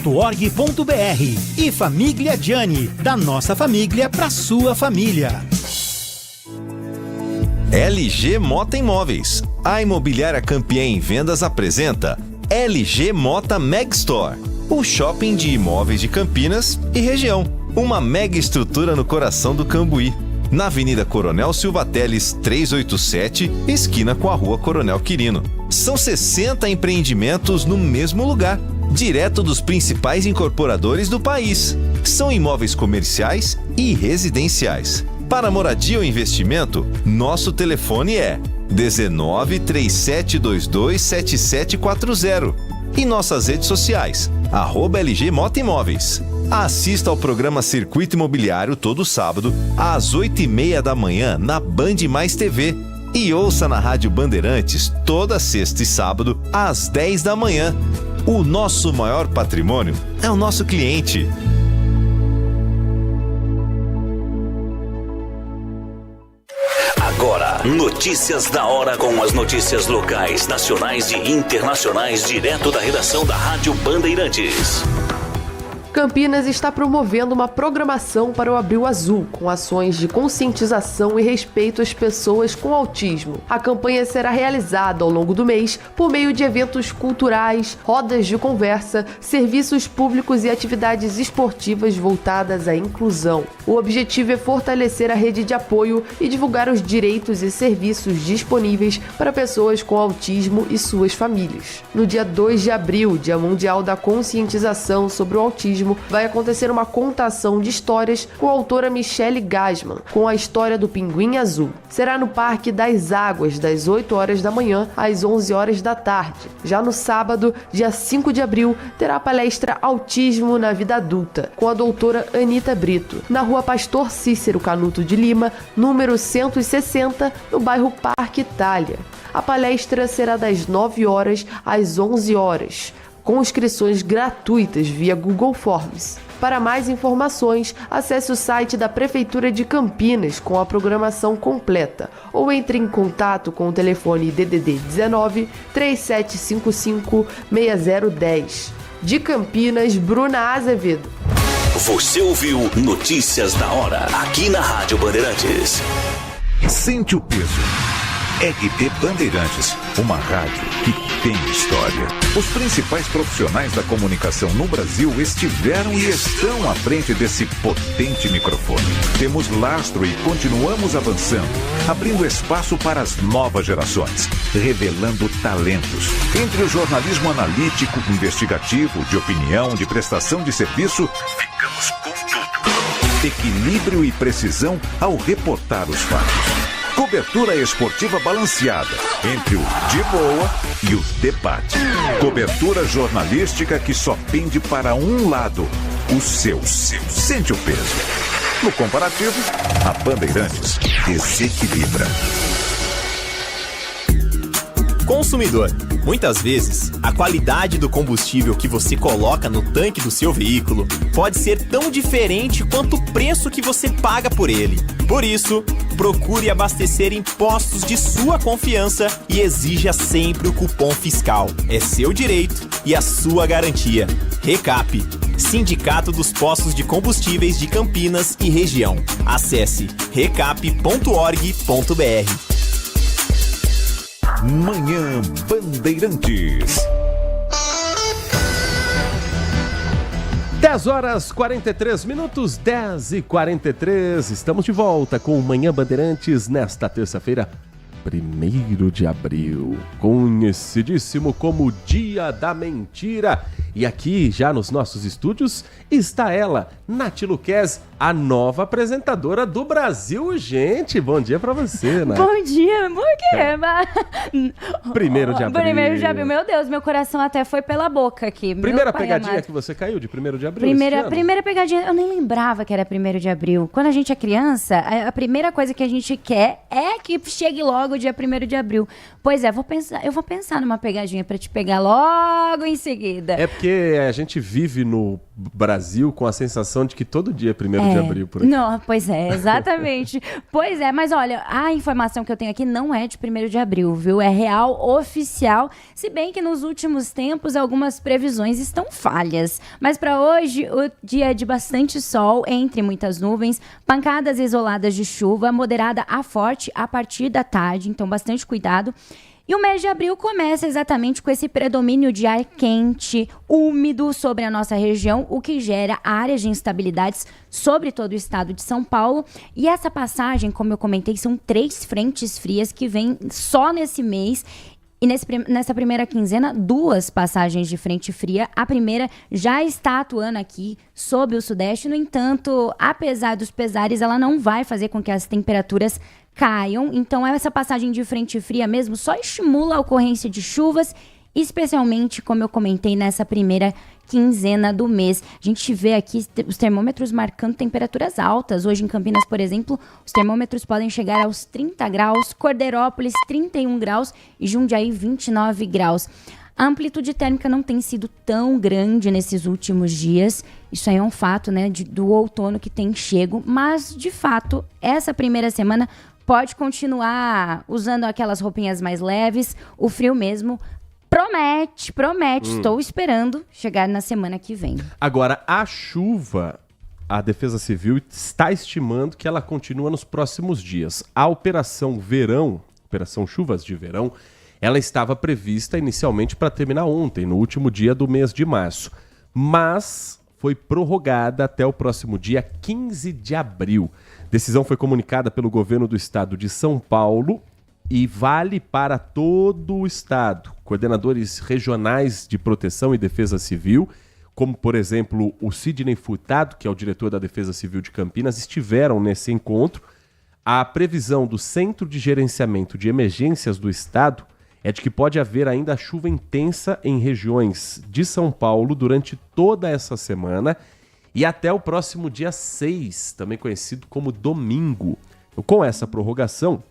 E Família Gianni, da nossa família para sua família. LG Mota Imóveis. A imobiliária campeã em vendas apresenta LG Mota Meg Store, o shopping de imóveis de Campinas e região. Uma mega estrutura no coração do Cambuí, na Avenida Coronel Silva Teles 387, esquina com a Rua Coronel Quirino. São 60 empreendimentos no mesmo lugar, direto dos principais incorporadores do país. São imóveis comerciais e residenciais. Para moradia ou investimento, nosso telefone é 19 3722 7740 e nossas redes sociais, @LG Mota Imóveis. Assista ao programa Circuito Imobiliário todo sábado, às 8h30 da manhã, na Band Mais TV. E ouça na Rádio Bandeirantes toda sexta e sábado, às 10 da manhã. O nosso maior patrimônio é o nosso cliente. Agora, notícias da hora com as notícias locais, nacionais e internacionais, direto da redação da Rádio Bandeirantes. Campinas está promovendo uma programação para o Abril Azul, com ações de conscientização e respeito às pessoas com autismo. A campanha será realizada ao longo do mês por meio de eventos culturais, rodas de conversa, serviços públicos e atividades esportivas voltadas à inclusão. O objetivo é fortalecer a rede de apoio e divulgar os direitos e serviços disponíveis para pessoas com autismo e suas famílias. No dia 2 de abril, Dia Mundial da Conscientização sobre o Autismo, vai acontecer uma contação de histórias com a autora Michele Gassman, com a história do Pinguim Azul. Será no Parque das Águas, das 8 horas da manhã às 11 horas da tarde. Já no sábado, dia 5 de abril, terá a palestra Autismo na Vida Adulta, com a doutora Anita Brito, na rua Pastor Cícero Canuto de Lima, número 160, no bairro Parque Itália. A palestra será das 9 horas às 11 horas. Com inscrições gratuitas via Google Forms. Para mais informações, acesse o site da Prefeitura de Campinas com a programação completa ou entre em contato com o telefone DDD 19 3755 6010. De Campinas, Bruna Azevedo. Você ouviu Notícias da Hora, aqui na Rádio Bandeirantes. Sente o peso. RB Bandeirantes, uma rádio que tem história. Os principais profissionais da comunicação no Brasil estiveram e estão à frente desse potente microfone. Temos lastro e continuamos avançando, abrindo espaço para as novas gerações, revelando talentos. Entre o jornalismo analítico, investigativo, de opinião, de prestação de serviço, ficamos com tudo. Equilíbrio e precisão ao reportar os fatos. Cobertura esportiva balanceada entre o de boa e o debate. Cobertura jornalística que só pende para um lado, o seu. Sente o peso. No comparativo, a Bandeirantes desequilibra. Consumidor. Muitas vezes, a qualidade do combustível que você coloca no tanque do seu veículo pode ser tão diferente quanto o preço que você paga por ele. Por isso, procure abastecer em postos de sua confiança e exija sempre o cupom fiscal. É seu direito e a sua garantia. Recap, Sindicato dos Postos de Combustíveis de Campinas e Região. Acesse recap.org.br. Manhã Bandeirantes. 10 horas 43 minutos, 10h43. Estamos de volta com o Manhã Bandeirantes nesta terça-feira, 1º de abril, conhecidíssimo como Dia da Mentira. E aqui, já nos nossos estúdios, está ela, Nath Luquez, a nova apresentadora do Brasil. Gente, bom dia pra você, Nath. Bom dia, por quê? 1º de abril. 1º de abril, meu Deus, meu coração até foi pela boca aqui. Primeira pegadinha que você caiu de 1º de abril? Primeira pegadinha, eu nem lembrava que era 1º de abril. Quando a gente é criança, a primeira coisa que a gente quer é que chegue logo o dia 1º de abril. Pois é, eu vou pensar numa pegadinha pra te pegar logo em seguida. É porque a gente vive no Brasil com a sensação de que todo dia é 1º de abril por aqui. Não, pois é, exatamente. Pois é, mas olha, a informação que eu tenho aqui não é de 1º de abril, viu? É real, oficial, se bem que nos últimos tempos algumas previsões estão falhas. Mas para hoje, o dia é de bastante sol, entre muitas nuvens, pancadas isoladas de chuva, moderada a forte a partir da tarde, então bastante cuidado. E o mês de abril começa exatamente com esse predomínio de ar quente, úmido sobre a nossa região, o que gera áreas de instabilidades sobre todo o estado de São Paulo. E essa passagem, como eu comentei, são 3 frentes frias que vêm só nesse mês. E nessa primeira quinzena, 2 passagens de frente fria. A primeira já está atuando aqui sobre o sudeste. No entanto, apesar dos pesares, ela não vai fazer com que as temperaturas caiam. Então, essa passagem de frente fria mesmo só estimula a ocorrência de chuvas, especialmente, como eu comentei, nessa primeira quinzena do mês. A gente vê aqui os termômetros marcando temperaturas altas. Hoje em Campinas, por exemplo, os termômetros podem chegar aos 30 graus, Cordeirópolis 31 graus e Jundiaí 29 graus. A amplitude térmica não tem sido tão grande nesses últimos dias. Isso aí é um fato, né, do outono que tem chego. Mas, de fato, essa primeira semana pode continuar usando aquelas roupinhas mais leves. O frio mesmo promete. Estou esperando chegar na semana que vem. Agora, a chuva, a Defesa Civil está estimando que ela continua nos próximos dias. A Operação Verão, Operação Chuvas de Verão, ela estava prevista inicialmente para terminar ontem, no último dia do mês de março. Mas foi prorrogada até o próximo dia 15 de abril. Decisão foi comunicada pelo governo do estado de São Paulo e vale para todo o estado. Coordenadores regionais de proteção e defesa civil, como, por exemplo, o Sidney Furtado, que é o diretor da Defesa Civil de Campinas, estiveram nesse encontro. A previsão do Centro de Gerenciamento de Emergências do estado é de que pode haver ainda chuva intensa em regiões de São Paulo durante toda essa semana e até o próximo dia 6, também conhecido como domingo. Com essa prorrogação,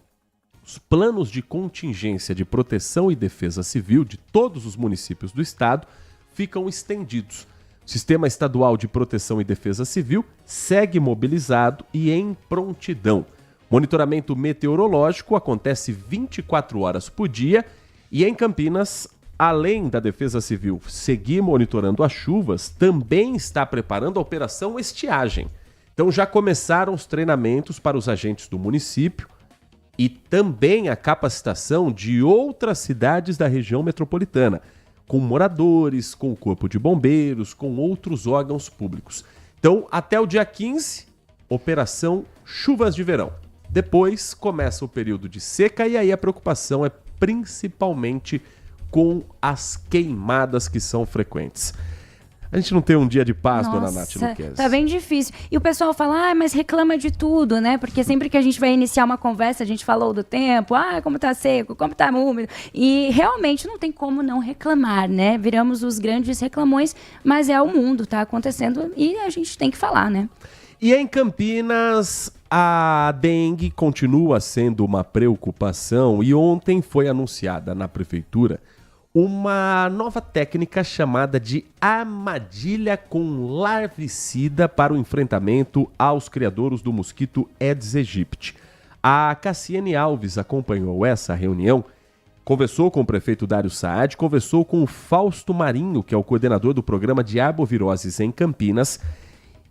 os planos de contingência de proteção e defesa civil de todos os municípios do estado ficam estendidos. O Sistema Estadual de Proteção e Defesa Civil segue mobilizado e em prontidão. Monitoramento meteorológico acontece 24 horas por dia e em Campinas, além da Defesa Civil seguir monitorando as chuvas, também está preparando a Operação Estiagem. Então já começaram os treinamentos para os agentes do município e também a capacitação de outras cidades da região metropolitana, com moradores, com o Corpo de Bombeiros, com outros órgãos públicos. Então, até o dia 15, Operação Chuvas de Verão. Depois começa o período de seca e aí a preocupação é principalmente com as queimadas que são frequentes. A gente não tem um dia de paz, dona Nath Luquezzi. Tá bem difícil. E o pessoal fala, mas reclama de tudo, né? Porque sempre que a gente vai iniciar uma conversa, a gente falou do tempo, como tá seco, como tá úmido. E realmente não tem como não reclamar, né? Viramos os grandes reclamões, mas é o mundo, tá acontecendo e a gente tem que falar, né? E em Campinas, a dengue continua sendo uma preocupação e ontem foi anunciada na prefeitura uma nova técnica chamada de armadilha com larvicida para o enfrentamento aos criadouros do mosquito Aedes aegypti. A Cassiane Alves acompanhou essa reunião, conversou com o prefeito Dário Saad, conversou com o Fausto Marinho, que é o coordenador do programa de arboviroses em Campinas.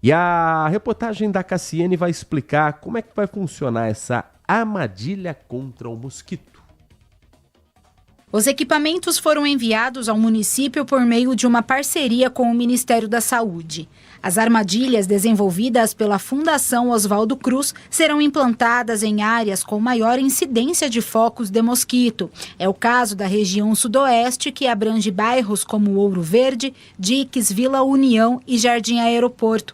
E a reportagem da Cassiane vai explicar como é que vai funcionar essa armadilha contra o mosquito. Os equipamentos foram enviados ao município por meio de uma parceria com o Ministério da Saúde. As armadilhas desenvolvidas pela Fundação Oswaldo Cruz serão implantadas em áreas com maior incidência de focos de mosquito. É o caso da região sudoeste, que abrange bairros como Ouro Verde, Diques, Vila União e Jardim Aeroporto.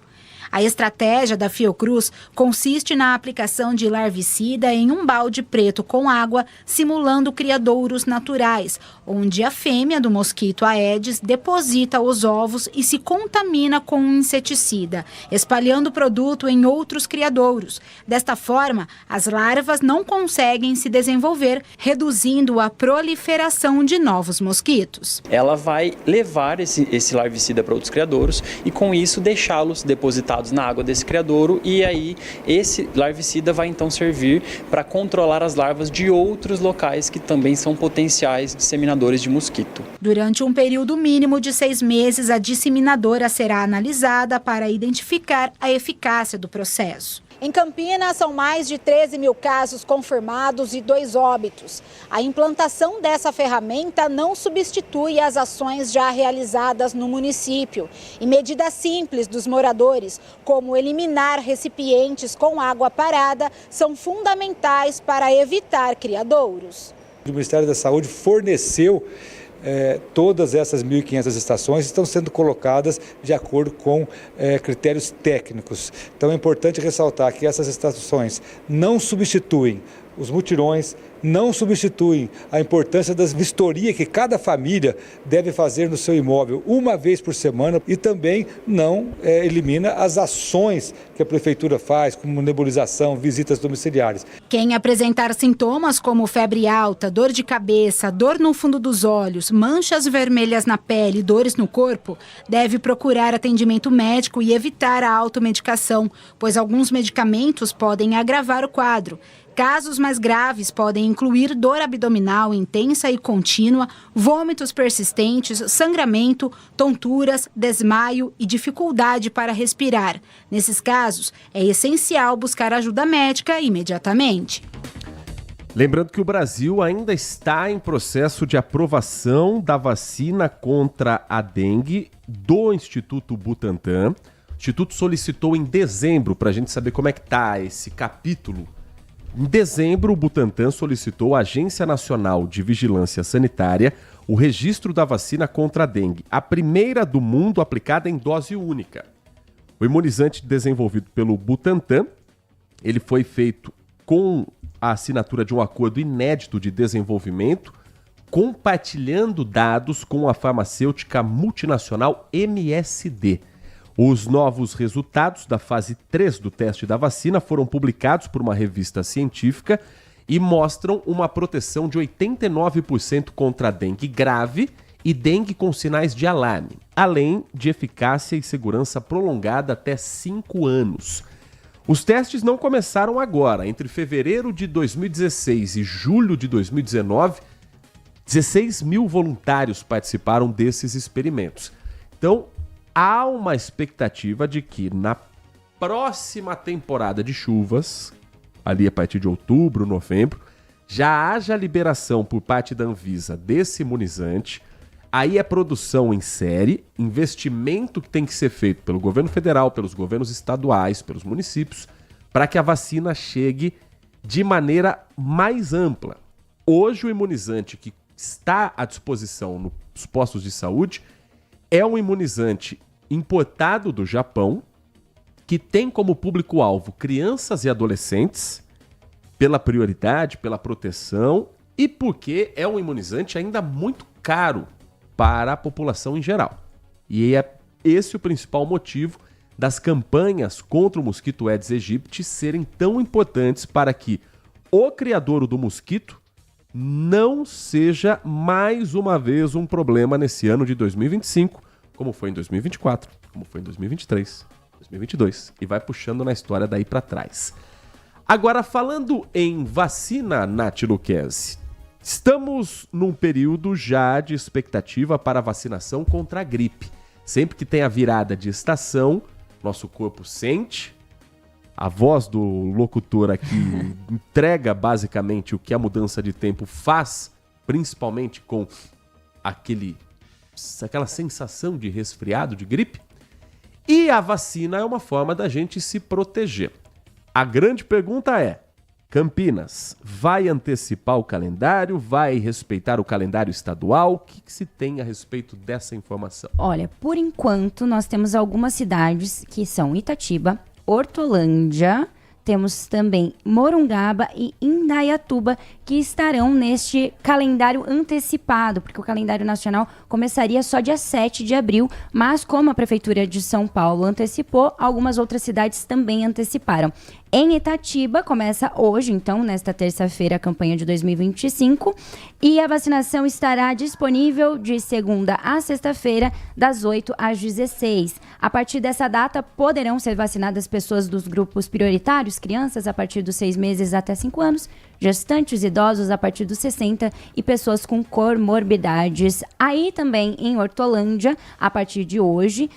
A estratégia da Fiocruz consiste na aplicação de larvicida em um balde preto com água, simulando criadouros naturais, onde a fêmea do mosquito Aedes deposita os ovos e se contamina com um inseticida, espalhando o produto em outros criadouros. Desta forma, as larvas não conseguem se desenvolver, reduzindo a proliferação de novos mosquitos. Ela vai levar esse larvicida para outros criadouros e, com isso, deixá-los depositados na água desse criadouro, e aí esse larvicida vai então servir para controlar as larvas de outros locais que também são potenciais disseminadores de mosquito. Durante um período mínimo de 6 meses, a disseminadora será analisada para identificar a eficácia do processo. Em Campinas, são mais de 13 mil casos confirmados e 2 óbitos. A implantação dessa ferramenta não substitui as ações já realizadas no município. E medidas simples dos moradores, como eliminar recipientes com água parada, são fundamentais para evitar criadouros. O Ministério da Saúde forneceu todas essas 1.500 estações, estão sendo colocadas de acordo com critérios técnicos. Então é importante ressaltar que essas estações não substituem os mutirões não substituem a importância das vistorias que cada família deve fazer no seu imóvel uma vez por semana e também não elimina as ações que a prefeitura faz, como nebulização, visitas domiciliares. Quem apresentar sintomas como febre alta, dor de cabeça, dor no fundo dos olhos, manchas vermelhas na pele e dores no corpo, deve procurar atendimento médico e evitar a automedicação, pois alguns medicamentos podem agravar o quadro. Casos mais graves podem incluir dor abdominal intensa e contínua, vômitos persistentes, sangramento, tonturas, desmaio e dificuldade para respirar. Nesses casos, é essencial buscar ajuda médica imediatamente. Lembrando que o Brasil ainda está em processo de aprovação da vacina contra a dengue do Instituto Butantan. O Instituto solicitou em dezembro, para a gente saber como é que está esse capítulo. Em dezembro, o Butantan solicitou à Agência Nacional de Vigilância Sanitária o registro da vacina contra a dengue, a primeira do mundo aplicada em dose única. O imunizante desenvolvido pelo Butantan, ele foi feito com a assinatura de um acordo inédito de desenvolvimento, compartilhando dados com a farmacêutica multinacional MSD. Os novos resultados da fase 3 do teste da vacina foram publicados por uma revista científica e mostram uma proteção de 89% contra a dengue grave e dengue com sinais de alarme, além de eficácia e segurança prolongada até 5 anos. Os testes não começaram agora. Entre fevereiro de 2016 e julho de 2019, 16 mil voluntários participaram desses experimentos. Então, há uma expectativa de que na próxima temporada de chuvas, ali a partir de outubro, novembro, já haja liberação por parte da Anvisa desse imunizante. Aí é produção em série, investimento que tem que ser feito pelo governo federal, pelos governos estaduais, pelos municípios, para que a vacina chegue de maneira mais ampla. Hoje o imunizante que está à disposição nos postos de saúde é um imunizante importado do Japão, que tem como público-alvo crianças e adolescentes, pela prioridade, pela proteção e porque é um imunizante ainda muito caro para a população em geral. E é esse o principal motivo das campanhas contra o mosquito Aedes aegypti serem tão importantes para que o criadouro do mosquito não seja mais uma vez um problema nesse ano de 2025, como foi em 2024, como foi em 2023, 2022, e vai puxando na história daí para trás. Agora, falando em vacina, Nath Lucchesi, estamos num período já de expectativa para a vacinação contra a gripe. Sempre que tem a virada de estação, nosso corpo sente. A voz do locutor aqui entrega basicamente o que a mudança de tempo faz, principalmente com aquela sensação de resfriado, de gripe. E a vacina é uma forma da gente se proteger. A grande pergunta é: Campinas vai antecipar o calendário? Vai respeitar o calendário estadual? O que se tem a respeito dessa informação? Olha, por enquanto nós temos algumas cidades que são Itatiba, Hortolândia, temos também Morungaba e Indaiatuba que estarão neste calendário antecipado, porque o calendário nacional começaria só dia 7 de abril, mas como a Prefeitura de São Paulo antecipou, algumas outras cidades também anteciparam. Em Itatiba, começa hoje, então, nesta terça-feira, a campanha de 2025, e a vacinação estará disponível de segunda a sexta-feira, das 8 às 16. A partir dessa data, poderão ser vacinadas pessoas dos grupos prioritários, crianças a partir dos 6 meses até 5 anos, gestantes, idosos a partir dos 60 e pessoas com comorbidades. Aí também em Hortolândia, a partir de hoje,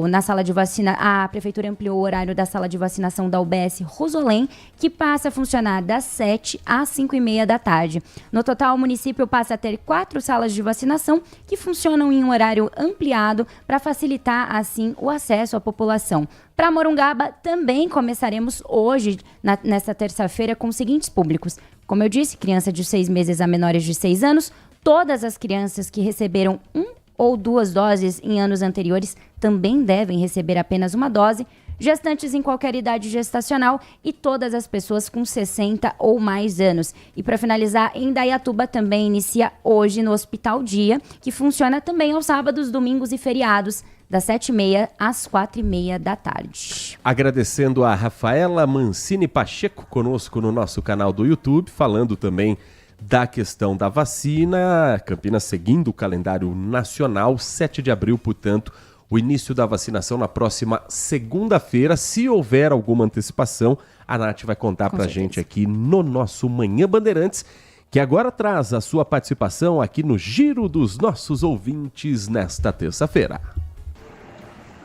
na sala de vacina, a Prefeitura ampliou o horário da sala de vacinação da UBS Rosolém, que passa a funcionar das 7 às 5h30 da tarde. No total, o município passa a ter 4 salas de vacinação que funcionam em um horário ampliado para facilitar, assim, o acesso à população. Para Morungaba, também começaremos hoje, nesta terça-feira, com os seguintes públicos. Como eu disse, criança de 6 meses a menores de 6 anos, todas as crianças que receberam 1 ou 2 doses em anos anteriores também devem receber apenas uma dose. gestantes em qualquer idade gestacional e todas as pessoas com 60 ou mais anos. E para finalizar, em Indaiatuba também inicia hoje no Hospital Dia, que funciona também aos sábados, domingos e feriados, das 7h30 às 4h30 da tarde. Agradecendo a Rafaela Mancini Pacheco conosco no nosso canal do YouTube, falando também da questão da vacina. Campinas seguindo o calendário nacional, 7 de abril, portanto, o início da vacinação na próxima segunda-feira. Se houver alguma antecipação, a Nath vai contar pra gente aqui no nosso Manhã Bandeirantes, que agora traz a sua participação aqui no Giro dos nossos ouvintes nesta terça-feira.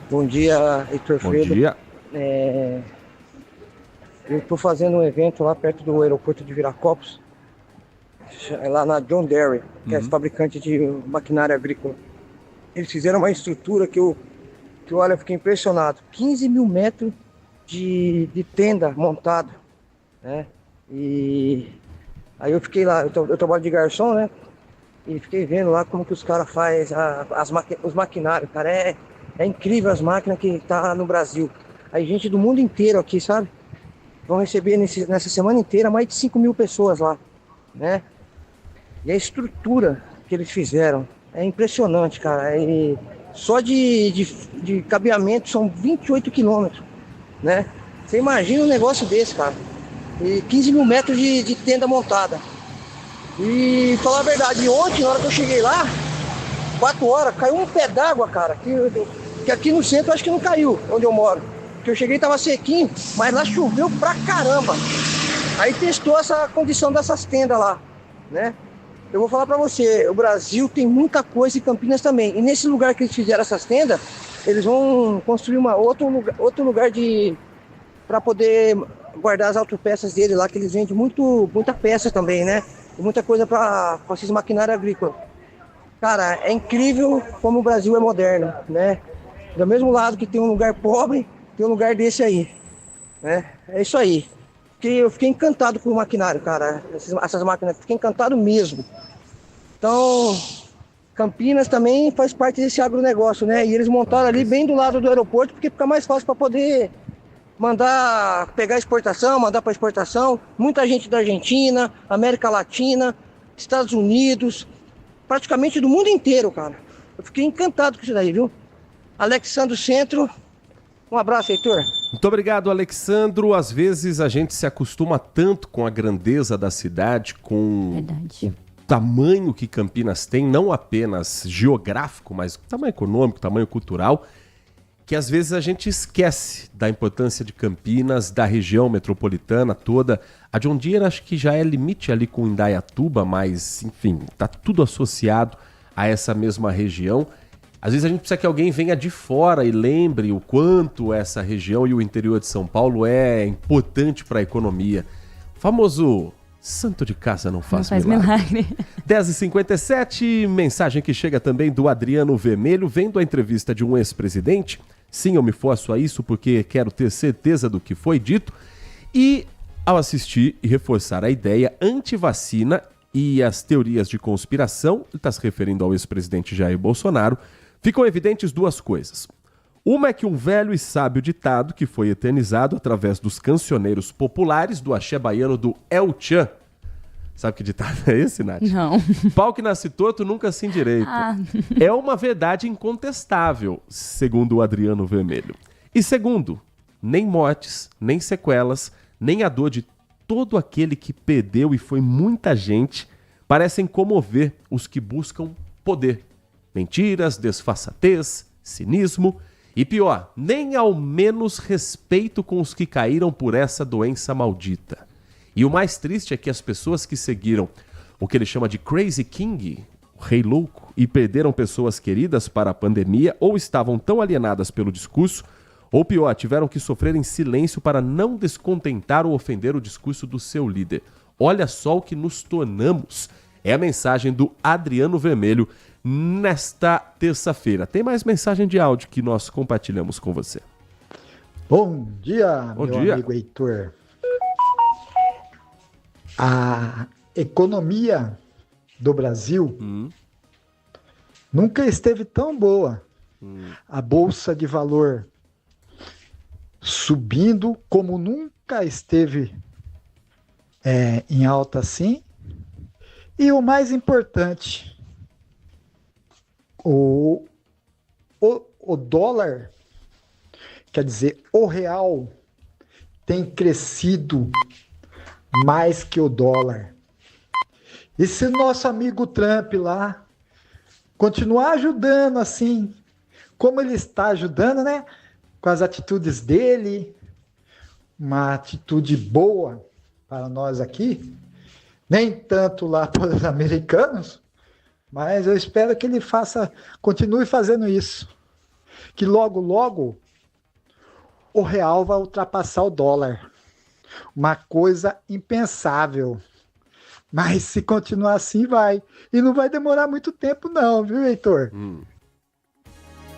Bom dia, Heitor Fredo. Bom dia. Eu estou fazendo um evento lá perto do aeroporto de Viracopos, lá na John Deere, que é fabricante de maquinária agrícola. Eles fizeram uma estrutura que eu olha, eu fiquei impressionado. 15 mil metros de tenda montada, né? E aí eu fiquei lá, eu trabalho de garçom, né? E fiquei vendo lá como que os caras fazem os maquinários, cara. É incrível as máquinas que tá no Brasil. Aí gente do mundo inteiro aqui, sabe? Vão receber nessa semana inteira mais de 5 mil pessoas lá, né? E a estrutura que eles fizeram é impressionante, cara. E só de cabeamento são 28 quilômetros, né? Você imagina um negócio desse, cara. E 15 mil metros de tenda montada. E falar a verdade, ontem, na hora que eu cheguei lá, 4 horas, caiu um pé d'água, cara, que aqui no centro eu acho que não caiu, onde eu moro. Porque eu cheguei e tava sequinho, mas lá choveu pra caramba. Aí testou essa condição dessas tendas lá, né? Eu vou falar pra você, o Brasil tem muita coisa em Campinas também. E nesse lugar que eles fizeram essas tendas, eles vão construir outro lugar para poder guardar as autopeças dele lá, que eles vendem muita peça também, né? E muita coisa para esses maquinários agrícolas. Cara, é incrível como o Brasil é moderno, né? Do mesmo lado que tem um lugar pobre, tem um lugar desse aí, né? É isso aí. Eu fiquei encantado com o maquinário, cara. Essas máquinas, fiquei encantado mesmo. Então, Campinas também faz parte desse agronegócio, né? E eles montaram ali bem do lado do aeroporto, porque fica mais fácil para poder pegar exportação, mandar para exportação. Muita gente da Argentina, América Latina, Estados Unidos, praticamente do mundo inteiro, cara. Eu fiquei encantado com isso daí, viu? Alexandro Centro, um abraço, Heitor. Muito obrigado, Alexandro. Às vezes a gente se acostuma tanto com a grandeza da cidade, com o tamanho que Campinas tem, não apenas geográfico, mas tamanho econômico, tamanho cultural, que às vezes a gente esquece da importância de Campinas, da região metropolitana toda. A John Deere acho que já é limite ali com Indaiatuba, mas enfim, tá tudo associado a essa mesma região. Às vezes a gente precisa que alguém venha de fora e lembre o quanto essa região e o interior de São Paulo é importante para a economia. O famoso santo de casa não faz milagre. 10h57, mensagem que chega também do Adriano Vermelho, vendo a entrevista de um ex-presidente. Sim, eu me forço a isso porque quero ter certeza do que foi dito. E ao assistir e reforçar a ideia anti-vacina e as teorias de conspiração, ele está se referindo ao ex-presidente Jair Bolsonaro, ficam evidentes duas coisas. Uma é que um velho e sábio ditado que foi eternizado através dos cancioneiros populares do axé baiano do El Chan. Sabe que ditado é esse, Nath? Não. Pau que nasce torto nunca se endireita. É uma verdade incontestável, segundo o Adriano Vermelho. E segundo, nem mortes, nem sequelas, nem a dor de todo aquele que perdeu, e foi muita gente, parecem comover os que buscam poder. Mentiras, desfaçatez, cinismo e pior, nem ao menos respeito com os que caíram por essa doença maldita. E o mais triste é que as pessoas que seguiram o que ele chama de Crazy King, o rei louco, e perderam pessoas queridas para a pandemia, ou estavam tão alienadas pelo discurso, ou pior, tiveram que sofrer em silêncio para não descontentar ou ofender o discurso do seu líder. Olha só o que nos tornamos. É a mensagem do Adriano Vermelho nesta terça-feira. Tem mais mensagem de áudio que nós compartilhamos com você. Bom dia, Bom meu dia. amigo Heitor. A economia do Brasil nunca esteve tão boa. A Bolsa de Valor subindo como nunca esteve em alta assim. E o mais importante, o dólar, quer dizer, o real tem crescido mais que o dólar. E se nosso amigo Trump lá continuar ajudando assim, como ele está ajudando, né? Com as atitudes dele, uma atitude boa para nós aqui, nem tanto lá para os americanos, mas eu espero que ele continue fazendo isso. Que logo, logo, o real vai ultrapassar o dólar. Uma coisa impensável. Mas se continuar assim, vai. E não vai demorar muito tempo não, viu, Heitor?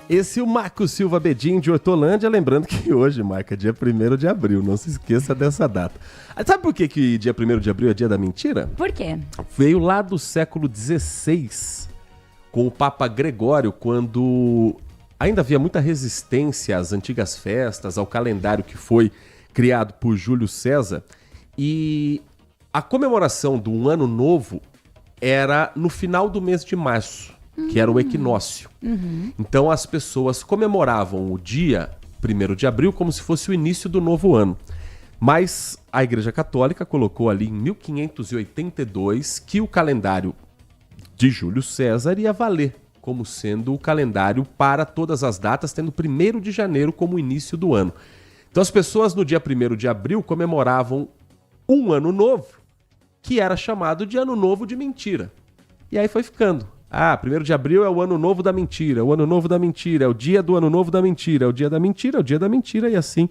Esse é o Marco Silva Bedin de Hortolândia, lembrando que hoje marca dia 1º de abril, não se esqueça dessa data. Sabe por que dia 1º de abril é dia da mentira? Por quê? Veio lá do século XVI, com o Papa Gregório, quando ainda havia muita resistência às antigas festas, ao calendário que foi criado por Júlio César, e a comemoração do Ano Novo era no final do mês de março, que era o equinócio. Então as pessoas comemoravam o dia 1º de abril como se fosse o início do novo ano. Mas a Igreja Católica colocou ali em 1582 que o calendário de Júlio César ia valer como sendo o calendário para todas as datas, tendo 1º de janeiro como início do ano. Então as pessoas no dia 1º de abril comemoravam um ano novo, que era chamado de Ano Novo de Mentira. E aí foi ficando. 1º de abril é o Ano Novo da Mentira, o Ano Novo da Mentira, é o dia do Ano Novo da Mentira, é o dia da mentira, é o dia da mentira, e assim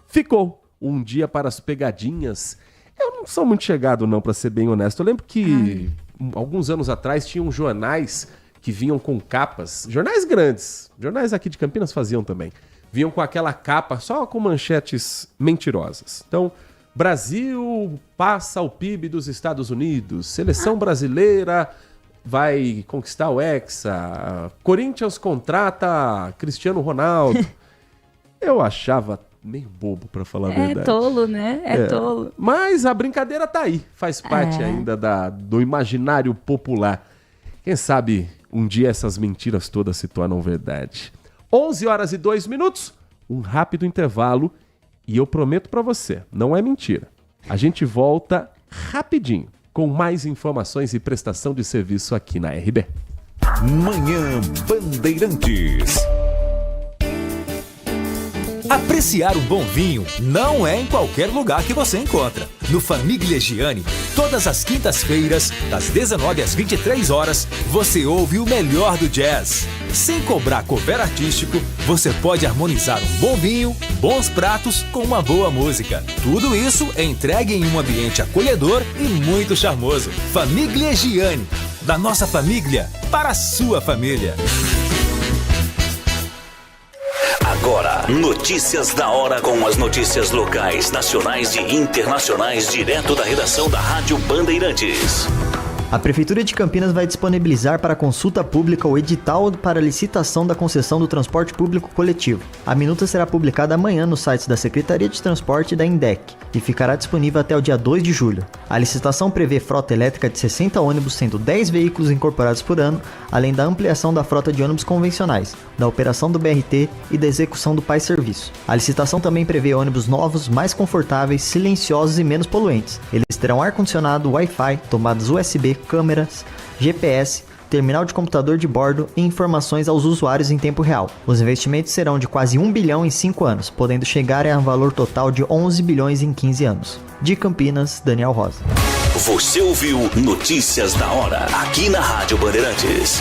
ficou. Um dia para as pegadinhas. Eu não sou muito chegado não, para ser bem honesto. Eu lembro que alguns anos atrás tinham jornais que vinham com capas, jornais grandes, jornais aqui de Campinas faziam também, vinham com aquela capa só com manchetes mentirosas. Então, Brasil passa o PIB dos Estados Unidos, seleção brasileira vai conquistar o Hexa, Corinthians contrata Cristiano Ronaldo. Eu achava meio bobo, pra falar a verdade. É tolo, né? É tolo. Mas a brincadeira tá aí, faz parte ainda do imaginário popular. Quem sabe um dia essas mentiras todas se tornam verdade. 11h02, um rápido intervalo, e eu prometo pra você, não é mentira. A gente volta rapidinho com mais informações e prestação de serviço aqui na RB. Manhã Bandeirantes. Apreciar um bom vinho não é em qualquer lugar que você encontra. No Famiglia Gianni, todas as quintas-feiras, das 19 às 23 horas, você ouve o melhor do jazz. Sem cobrar cover artístico, você pode harmonizar um bom vinho, bons pratos com uma boa música. Tudo isso é entregue em um ambiente acolhedor e muito charmoso. Famiglia Gianni, da nossa família para a sua família. Agora, notícias da hora com as notícias locais, nacionais e internacionais, direto da redação da Rádio Bandeirantes. A Prefeitura de Campinas vai disponibilizar para consulta pública o edital para licitação da concessão do transporte público coletivo. A minuta será publicada amanhã nos sites da Secretaria de Transporte e da INDEC e ficará disponível até o dia 2 de julho. A licitação prevê frota elétrica de 60 ônibus, sendo 10 veículos incorporados por ano, além da ampliação da frota de ônibus convencionais, da operação do BRT e da execução do Pai Serviço. A licitação também prevê ônibus novos, mais confortáveis, silenciosos e menos poluentes. Eles terão ar-condicionado, Wi-Fi, tomadas USB, câmeras, GPS, terminal de computador de bordo e informações aos usuários em tempo real. Os investimentos serão de quase 1 bilhão em 5 anos, podendo chegar a um valor total de 11 bilhões em 15 anos. De Campinas, Daniel Rosa. Você ouviu Notícias da Hora, aqui na Rádio Bandeirantes.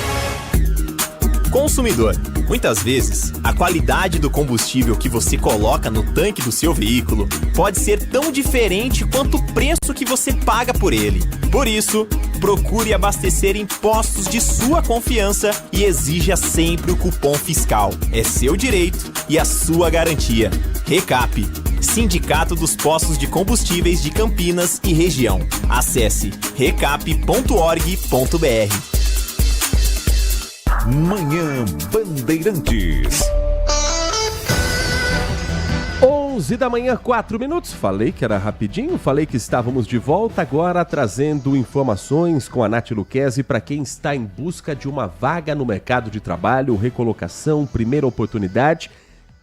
Consumidor, muitas vezes, a qualidade do combustível que você coloca no tanque do seu veículo pode ser tão diferente quanto o preço que você paga por ele. Por isso, procure abastecer em postos de sua confiança e exija sempre o cupom fiscal. É seu direito e a sua garantia. Recap, Sindicato dos Postos de Combustíveis de Campinas e Região. Acesse recap.org.br. Manhã Bandeirantes. 11 da manhã, 4 minutos. Falei que era rapidinho, falei que estávamos de volta agora trazendo informações com a Nath Luquezzi para quem está em busca de uma vaga no mercado de trabalho, recolocação, primeira oportunidade.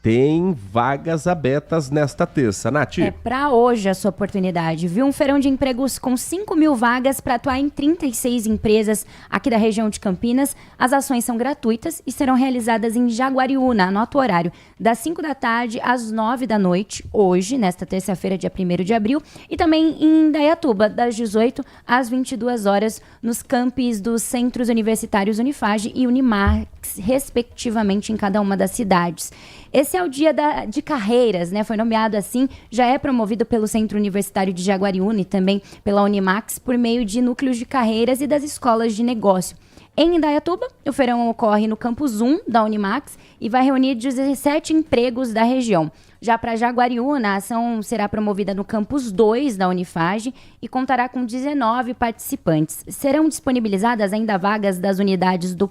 Tem vagas abertas nesta terça, Nath. É para hoje a sua oportunidade, viu? Um feirão de empregos com 5.000 vagas para atuar em 36 empresas aqui da região de Campinas. As ações são gratuitas e serão realizadas em Jaguariúna, anota o horário, das 5 da tarde às 9 da noite, hoje, nesta terça-feira, dia 1º de abril, e também em Indaiatuba, das 18 às 22 horas, nos campos dos Centros Universitários Unifage e Unimax, respectivamente, em cada uma das cidades. Esse é o dia de carreiras, né? Foi nomeado assim, já é promovido pelo Centro Universitário de Jaguariúna e também pela Unimax por meio de núcleos de carreiras e das escolas de negócio. Em Indaiatuba, o feirão ocorre no campus 1 da Unimax e vai reunir 17 empregos da região. Já para Jaguariúna, a ação será promovida no campus 2 da Unifage e contará com 19 participantes. Serão disponibilizadas ainda vagas das unidades do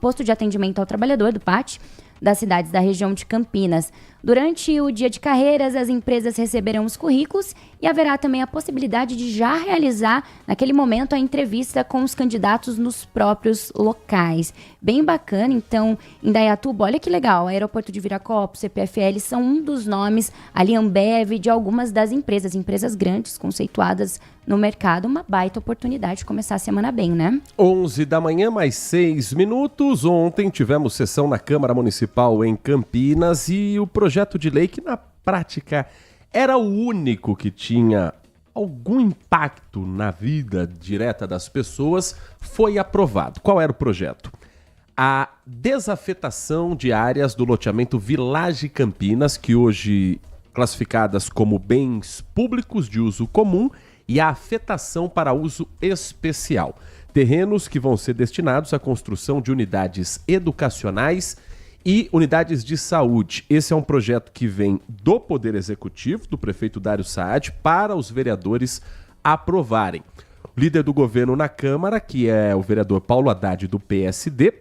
posto de atendimento ao trabalhador, do PAT, das cidades da região de Campinas. Durante o dia de carreiras, as empresas receberão os currículos e haverá também a possibilidade de já realizar, naquele momento, a entrevista com os candidatos nos próprios locais. Bem bacana, então, Indaiatuba, olha que legal, Aeroporto de Viracopos, CPFL, são um dos nomes, ali Ambev, de algumas das empresas grandes, conceituadas no mercado. Uma baita oportunidade de começar a semana bem, né? 11 da manhã, mais 6 minutos. Ontem tivemos sessão na Câmara Municipal em Campinas e o projeto de lei, que na prática era o único que tinha algum impacto na vida direta das pessoas, foi aprovado. Qual era o projeto? A desafetação de áreas do loteamento Village Campinas, que hoje classificadas como bens públicos de uso comum, e a afetação para uso especial. Terrenos que vão ser destinados à construção de unidades educacionais e unidades de saúde. Esse é um projeto que vem do Poder Executivo, do prefeito Dário Saad, para os vereadores aprovarem. O líder do governo na Câmara, que é o vereador Paulo Haddad, do PSD,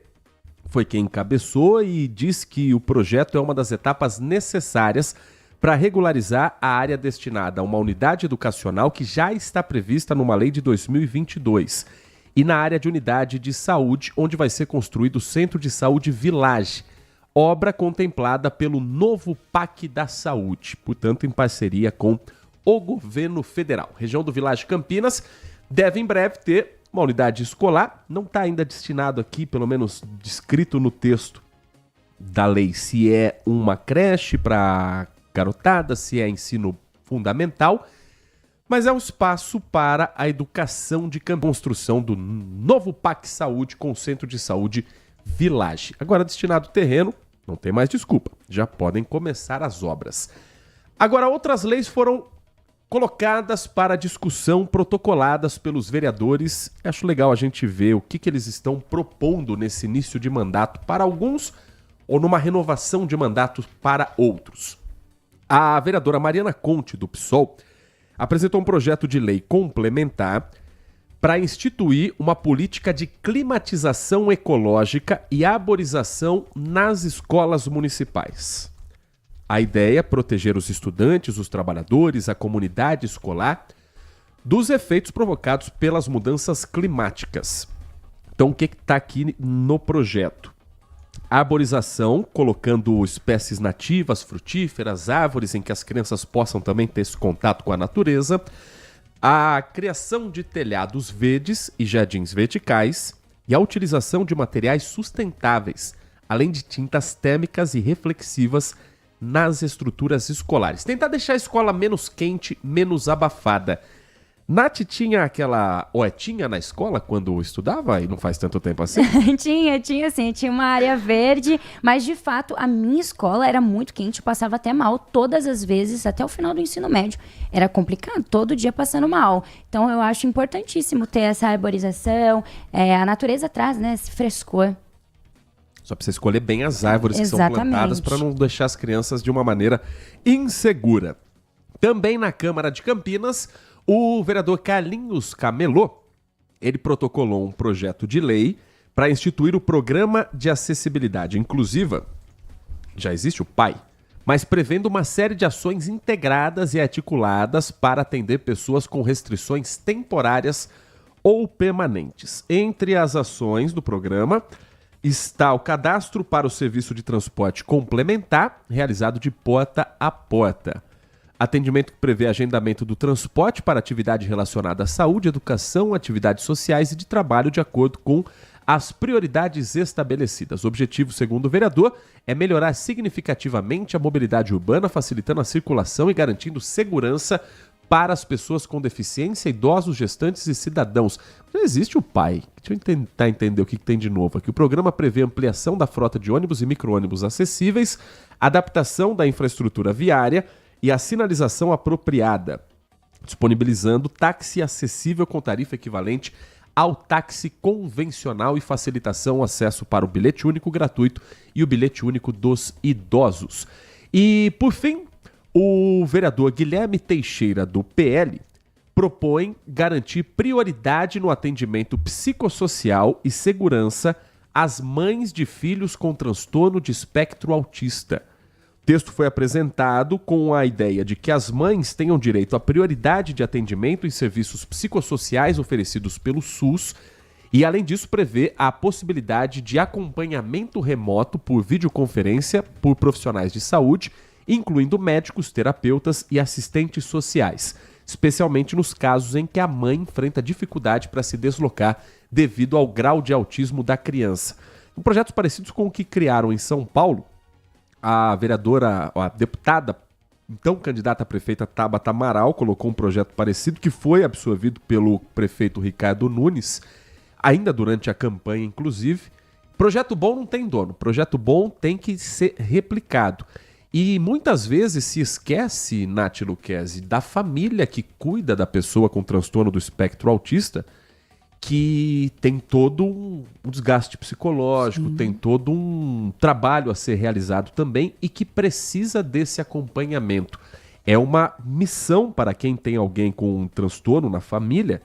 foi quem encabeçou e diz que o projeto é uma das etapas necessárias para regularizar a área destinada a uma unidade educacional que já está prevista numa lei de 2022 e na área de unidade de saúde, onde vai ser construído o Centro de Saúde Village, obra contemplada pelo novo PAC da Saúde, portanto em parceria com o governo federal. Região do Village Campinas deve em breve ter uma unidade escolar, não está ainda destinado aqui, pelo menos descrito no texto da lei, se é uma creche para garotada, se é ensino fundamental, mas é um espaço para a educação de construção do novo PAC Saúde com o Centro de Saúde Village. Agora, destinado ao terreno, não tem mais desculpa, já podem começar as obras. Agora, outras leis foram colocadas para discussão, protocoladas pelos vereadores. Acho legal a gente ver o que eles estão propondo nesse início de mandato para alguns ou numa renovação de mandato para outros. A vereadora Mariana Conte, do PSOL, apresentou um projeto de lei complementar para instituir uma política de climatização ecológica e arborização nas escolas municipais. A ideia é proteger os estudantes, os trabalhadores, a comunidade escolar dos efeitos provocados pelas mudanças climáticas. Então, o que está aqui no projeto? A arborização, colocando espécies nativas, frutíferas, árvores em que as crianças possam também ter esse contato com a natureza. A criação de telhados verdes e jardins verticais e a utilização de materiais sustentáveis, além de tintas térmicas e reflexivas nas estruturas escolares. Tentar deixar a escola menos quente, menos abafada. Nath tinha aquela oetinha na escola quando estudava e não faz tanto tempo assim? Tinha sim, tinha uma área verde, mas de fato a minha escola era muito quente, passava até mal todas as vezes, até o final do ensino médio. Era complicado, todo dia passando mal. Então eu acho importantíssimo ter essa arborização, a natureza traz, né, esse frescor. Só precisa escolher bem as árvores que são plantadas para não deixar as crianças de uma maneira insegura. Também na Câmara de Campinas, o vereador Carlinhos Camelô, ele protocolou um projeto de lei para instituir o Programa de Acessibilidade Inclusiva. Já existe o PAI, mas prevendo uma série de ações integradas e articuladas para atender pessoas com restrições temporárias ou permanentes. Entre as ações do programa está o cadastro para o serviço de transporte complementar, realizado de porta a porta. Atendimento que prevê agendamento do transporte para atividade relacionada à saúde, educação, atividades sociais e de trabalho de acordo com as prioridades estabelecidas. O objetivo, segundo o vereador, é melhorar significativamente a mobilidade urbana, facilitando a circulação e garantindo segurança para as pessoas com deficiência, idosos, gestantes e cidadãos. Já existe o PAI. Deixa eu tentar entender o que tem de novo aqui. O programa prevê ampliação da frota de ônibus e micro-ônibus acessíveis, adaptação da infraestrutura viária e a sinalização apropriada, disponibilizando táxi acessível com tarifa equivalente ao táxi convencional e facilitação ao acesso para o bilhete único gratuito e o bilhete único dos idosos. E, por fim, o vereador Guilherme Teixeira, do PL, propõe garantir prioridade no atendimento psicossocial e segurança às mães de filhos com transtorno de espectro autista. O texto foi apresentado com a ideia de que as mães tenham direito à prioridade de atendimento em serviços psicossociais oferecidos pelo SUS e, além disso, prevê a possibilidade de acompanhamento remoto por videoconferência por profissionais de saúde, incluindo médicos, terapeutas e assistentes sociais, especialmente nos casos em que a mãe enfrenta dificuldade para se deslocar devido ao grau de autismo da criança. Em projetos parecidos com o que criaram em São Paulo, a deputada, então candidata a prefeita Tabata Amaral, colocou um projeto parecido que foi absorvido pelo prefeito Ricardo Nunes, ainda durante a campanha, inclusive. Projeto bom não tem dono, projeto bom tem que ser replicado. E muitas vezes se esquece, Nath Luquezzi, da família que cuida da pessoa com transtorno do espectro autista, que tem todo um desgaste psicológico, tem todo um trabalho a ser realizado também e que precisa desse acompanhamento. É uma missão para quem tem alguém com um transtorno na família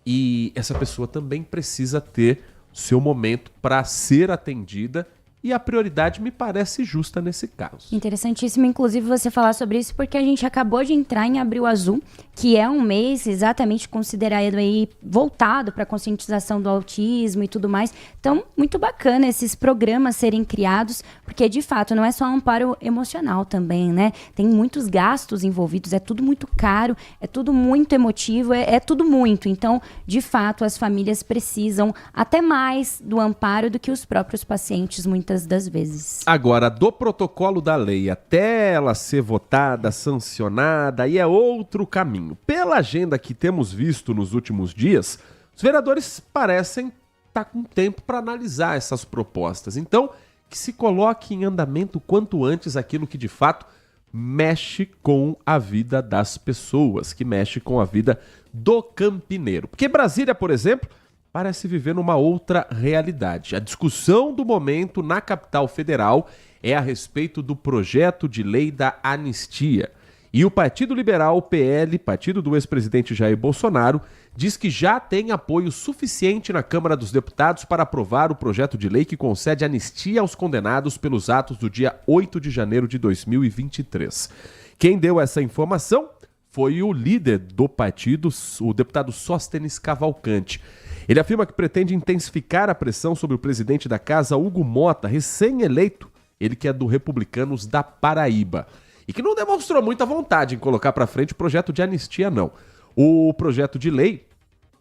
e essa pessoa também precisa ter seu momento para ser atendida e a prioridade me parece justa nesse caso. Interessantíssimo, inclusive, você falar sobre isso, porque a gente acabou de entrar em Abril Azul, que é um mês exatamente considerado aí voltado para a conscientização do autismo e tudo mais. Então, muito bacana esses programas serem criados, porque, de fato, não é só um amparo emocional também, né? Tem muitos gastos envolvidos, é tudo muito caro, é tudo muito emotivo, é tudo muito. Então, de fato, as famílias precisam até mais do amparo do que os próprios pacientes, muitas das vezes. Agora, do protocolo da lei até ela ser votada, sancionada, aí é outro caminho. Pela agenda que temos visto nos últimos dias, os vereadores parecem estar com tempo para analisar essas propostas. Então, que se coloque em andamento quanto antes aquilo que de fato mexe com a vida das pessoas, que mexe com a vida do campineiro. Porque Brasília, por exemplo, parece viver numa outra realidade. A discussão do momento na capital federal é a respeito do projeto de lei da anistia. E o Partido Liberal, o PL, partido do ex-presidente Jair Bolsonaro, diz que já tem apoio suficiente na Câmara dos Deputados para aprovar o projeto de lei que concede anistia aos condenados pelos atos do dia 8 de janeiro de 2023. Quem deu essa informação foi o líder do partido, o deputado Sóstenes Cavalcante. Ele afirma que pretende intensificar a pressão sobre o presidente da casa, Hugo Mota, recém-eleito, ele que é do Republicanos da Paraíba, e que não demonstrou muita vontade em colocar para frente o projeto de anistia, não. O projeto de lei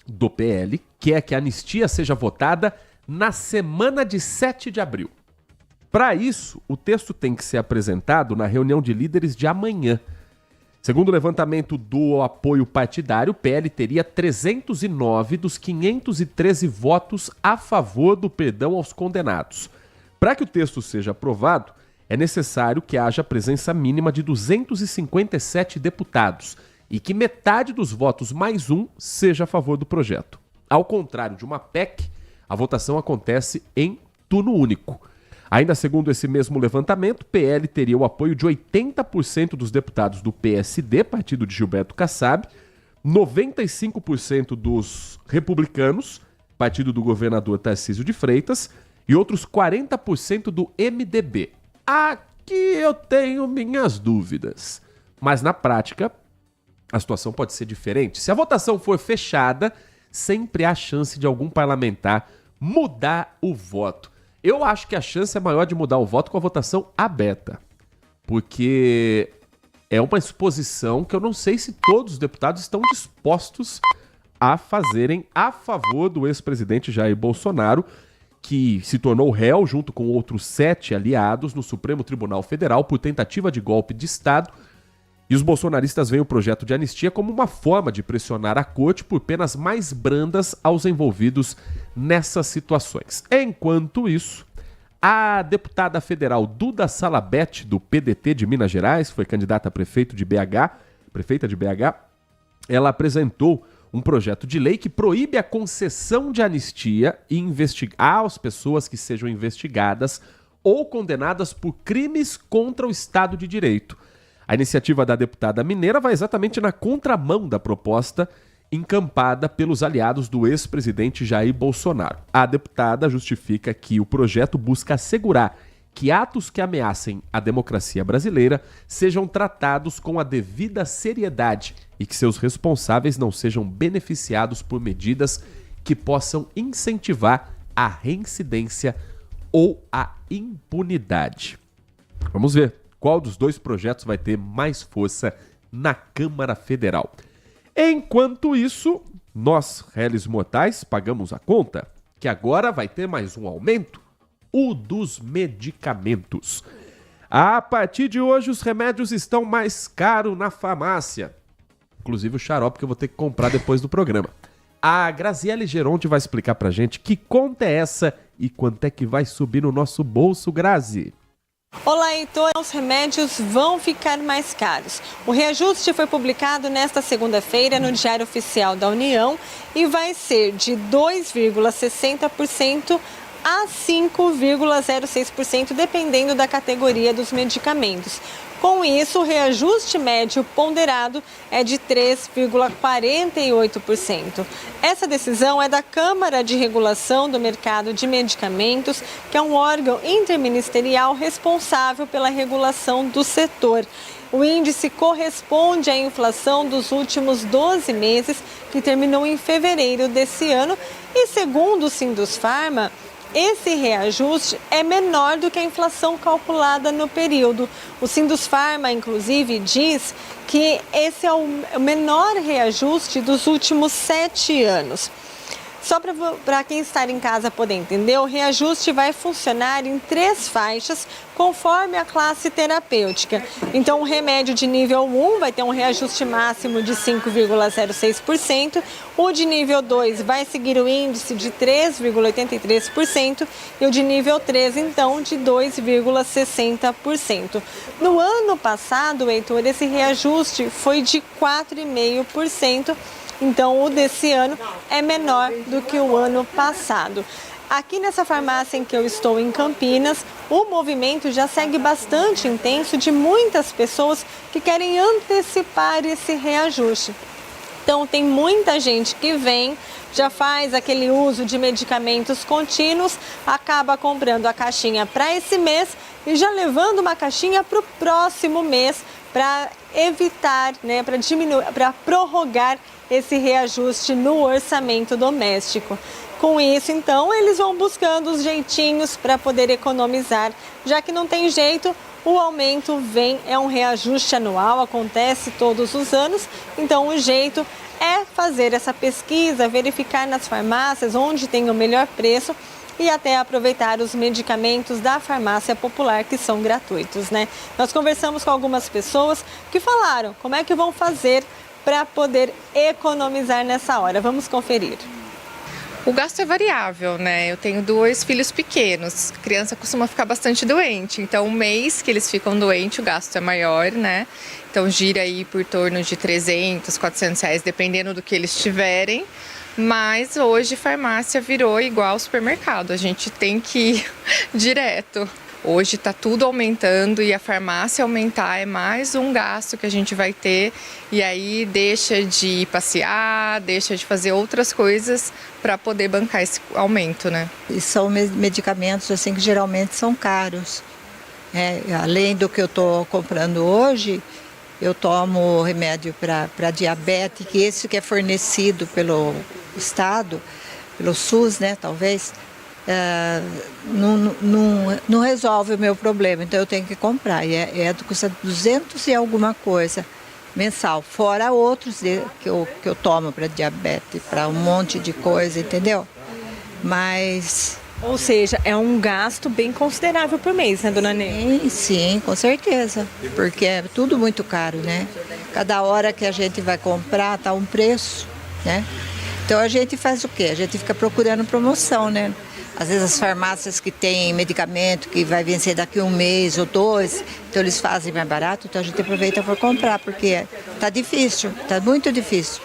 do PL quer que a anistia seja votada na semana de 7 de abril. Para isso, o texto tem que ser apresentado na reunião de líderes de amanhã. Segundo o levantamento do apoio partidário, o PL teria 309 dos 513 votos a favor do perdão aos condenados. Para que o texto seja aprovado, é necessário que haja presença mínima de 257 deputados e que metade dos votos mais um seja a favor do projeto. Ao contrário de uma PEC, a votação acontece em turno único. Ainda segundo esse mesmo levantamento, o PL teria o apoio de 80% dos deputados do PSD, partido de Gilberto Kassab, 95% dos republicanos, partido do governador Tarcísio de Freitas, e outros 40% do MDB. A que eu tenho minhas dúvidas. Mas na prática, a situação pode ser diferente. Se a votação for fechada, sempre há chance de algum parlamentar mudar o voto. Eu acho que a chance é maior de mudar o voto com a votação aberta. Porque é uma exposição que eu não sei se todos os deputados estão dispostos a fazerem a favor do ex-presidente Jair Bolsonaro, que se tornou réu junto com outros 7 aliados no Supremo Tribunal Federal por tentativa de golpe de Estado. E os bolsonaristas veem o projeto de anistia como uma forma de pressionar a corte por penas mais brandas aos envolvidos nessas situações. Enquanto isso, a deputada federal Duda Salabete, do PDT de Minas Gerais, foi candidata a prefeita de BH, ela apresentou um projeto de lei que proíbe a concessão de anistia e investigar as pessoas que sejam investigadas ou condenadas por crimes contra o Estado de Direito. A iniciativa da deputada mineira vai exatamente na contramão da proposta encampada pelos aliados do ex-presidente Jair Bolsonaro. A deputada justifica que o projeto busca assegurar que atos que ameacem a democracia brasileira sejam tratados com a devida seriedade e que seus responsáveis não sejam beneficiados por medidas que possam incentivar a reincidência ou a impunidade. Vamos ver qual dos dois projetos vai ter mais força na Câmara Federal. Enquanto isso, nós, réis mortais, pagamos a conta, que agora vai ter mais um aumento, o dos medicamentos. A partir de hoje, os remédios estão mais caros na farmácia. Inclusive o xarope que eu vou ter que comprar depois do programa. A Graziele Geronte vai explicar pra gente que conta é essa e quanto é que vai subir no nosso bolso, Grazi. Olá, Heitor. Os remédios vão ficar mais caros. O reajuste foi publicado nesta segunda-feira no Diário Oficial da União e vai ser de 2,60% a 5,06%, dependendo da categoria dos medicamentos. Com isso, o reajuste médio ponderado é de 3,48%. Essa decisão é da Câmara de Regulação do Mercado de Medicamentos, que é um órgão interministerial responsável pela regulação do setor. O índice corresponde à inflação dos últimos 12 meses, que terminou em fevereiro desse ano, e segundo o Sindusfarma, esse reajuste é menor do que a inflação calculada no período. O Sindusfarma, inclusive, diz que esse é o menor reajuste dos últimos 7 anos. Só para quem está em casa poder entender, o reajuste vai funcionar em 3 faixas, conforme a classe terapêutica. Então, o remédio de nível 1 vai ter um reajuste máximo de 5,06%, o de nível 2 vai seguir o índice de 3,83% e o de nível 3, então, de 2,60%. No ano passado, Heitor, esse reajuste foi de 4,5%. Então, o desse ano é menor do que o ano passado. Aqui nessa farmácia em que eu estou, em Campinas, o movimento já segue bastante intenso de muitas pessoas que querem antecipar esse reajuste. Então, tem muita gente que vem, já faz aquele uso de medicamentos contínuos, acaba comprando a caixinha para esse mês e já levando uma caixinha para o próximo mês para evitar, para diminuir, para prorrogar esse reajuste no orçamento doméstico. Com isso, então, eles vão buscando os jeitinhos para poder economizar, já que não tem jeito, o aumento vem, é um reajuste anual, acontece todos os anos, então o jeito é fazer essa pesquisa, verificar nas farmácias onde tem o melhor preço e até aproveitar os medicamentos da farmácia popular que são gratuitos, né? Nós conversamos com algumas pessoas que falaram como é que vão fazer para poder economizar nessa hora. Vamos conferir. O gasto é variável, né? Eu tenho 2 filhos pequenos. A criança costuma ficar bastante doente. Então, o mês que eles ficam doentes, o gasto é maior, né? Então, gira aí por torno de 300, 400 reais, dependendo do que eles tiverem. Mas hoje, farmácia virou igual ao supermercado. A gente tem que ir direto. Hoje está tudo aumentando e a farmácia aumentar é mais um gasto que a gente vai ter e aí deixa de passear, deixa de fazer outras coisas para poder bancar esse aumento, né? E são medicamentos assim que geralmente são caros. Além do que eu estou comprando hoje, eu tomo remédio para diabetes, que esse que é fornecido pelo Estado, pelo SUS, né, talvez, não resolve o meu problema, então eu tenho que comprar. E custa 200 e alguma coisa mensal, fora outros que eu tomo para diabetes, para um monte de coisa, entendeu? Mas... Ou seja, é um gasto bem considerável por mês, né, dona Ney? Sim, com certeza, porque é tudo muito caro, né? Cada hora que a gente vai comprar tá um preço, né? Então a gente faz o quê? A gente fica procurando promoção, né? Às vezes as farmácias que têm medicamento que vai vencer daqui a 1 mês ou 2, então eles fazem mais barato, então a gente aproveita para comprar, porque tá difícil, tá muito difícil.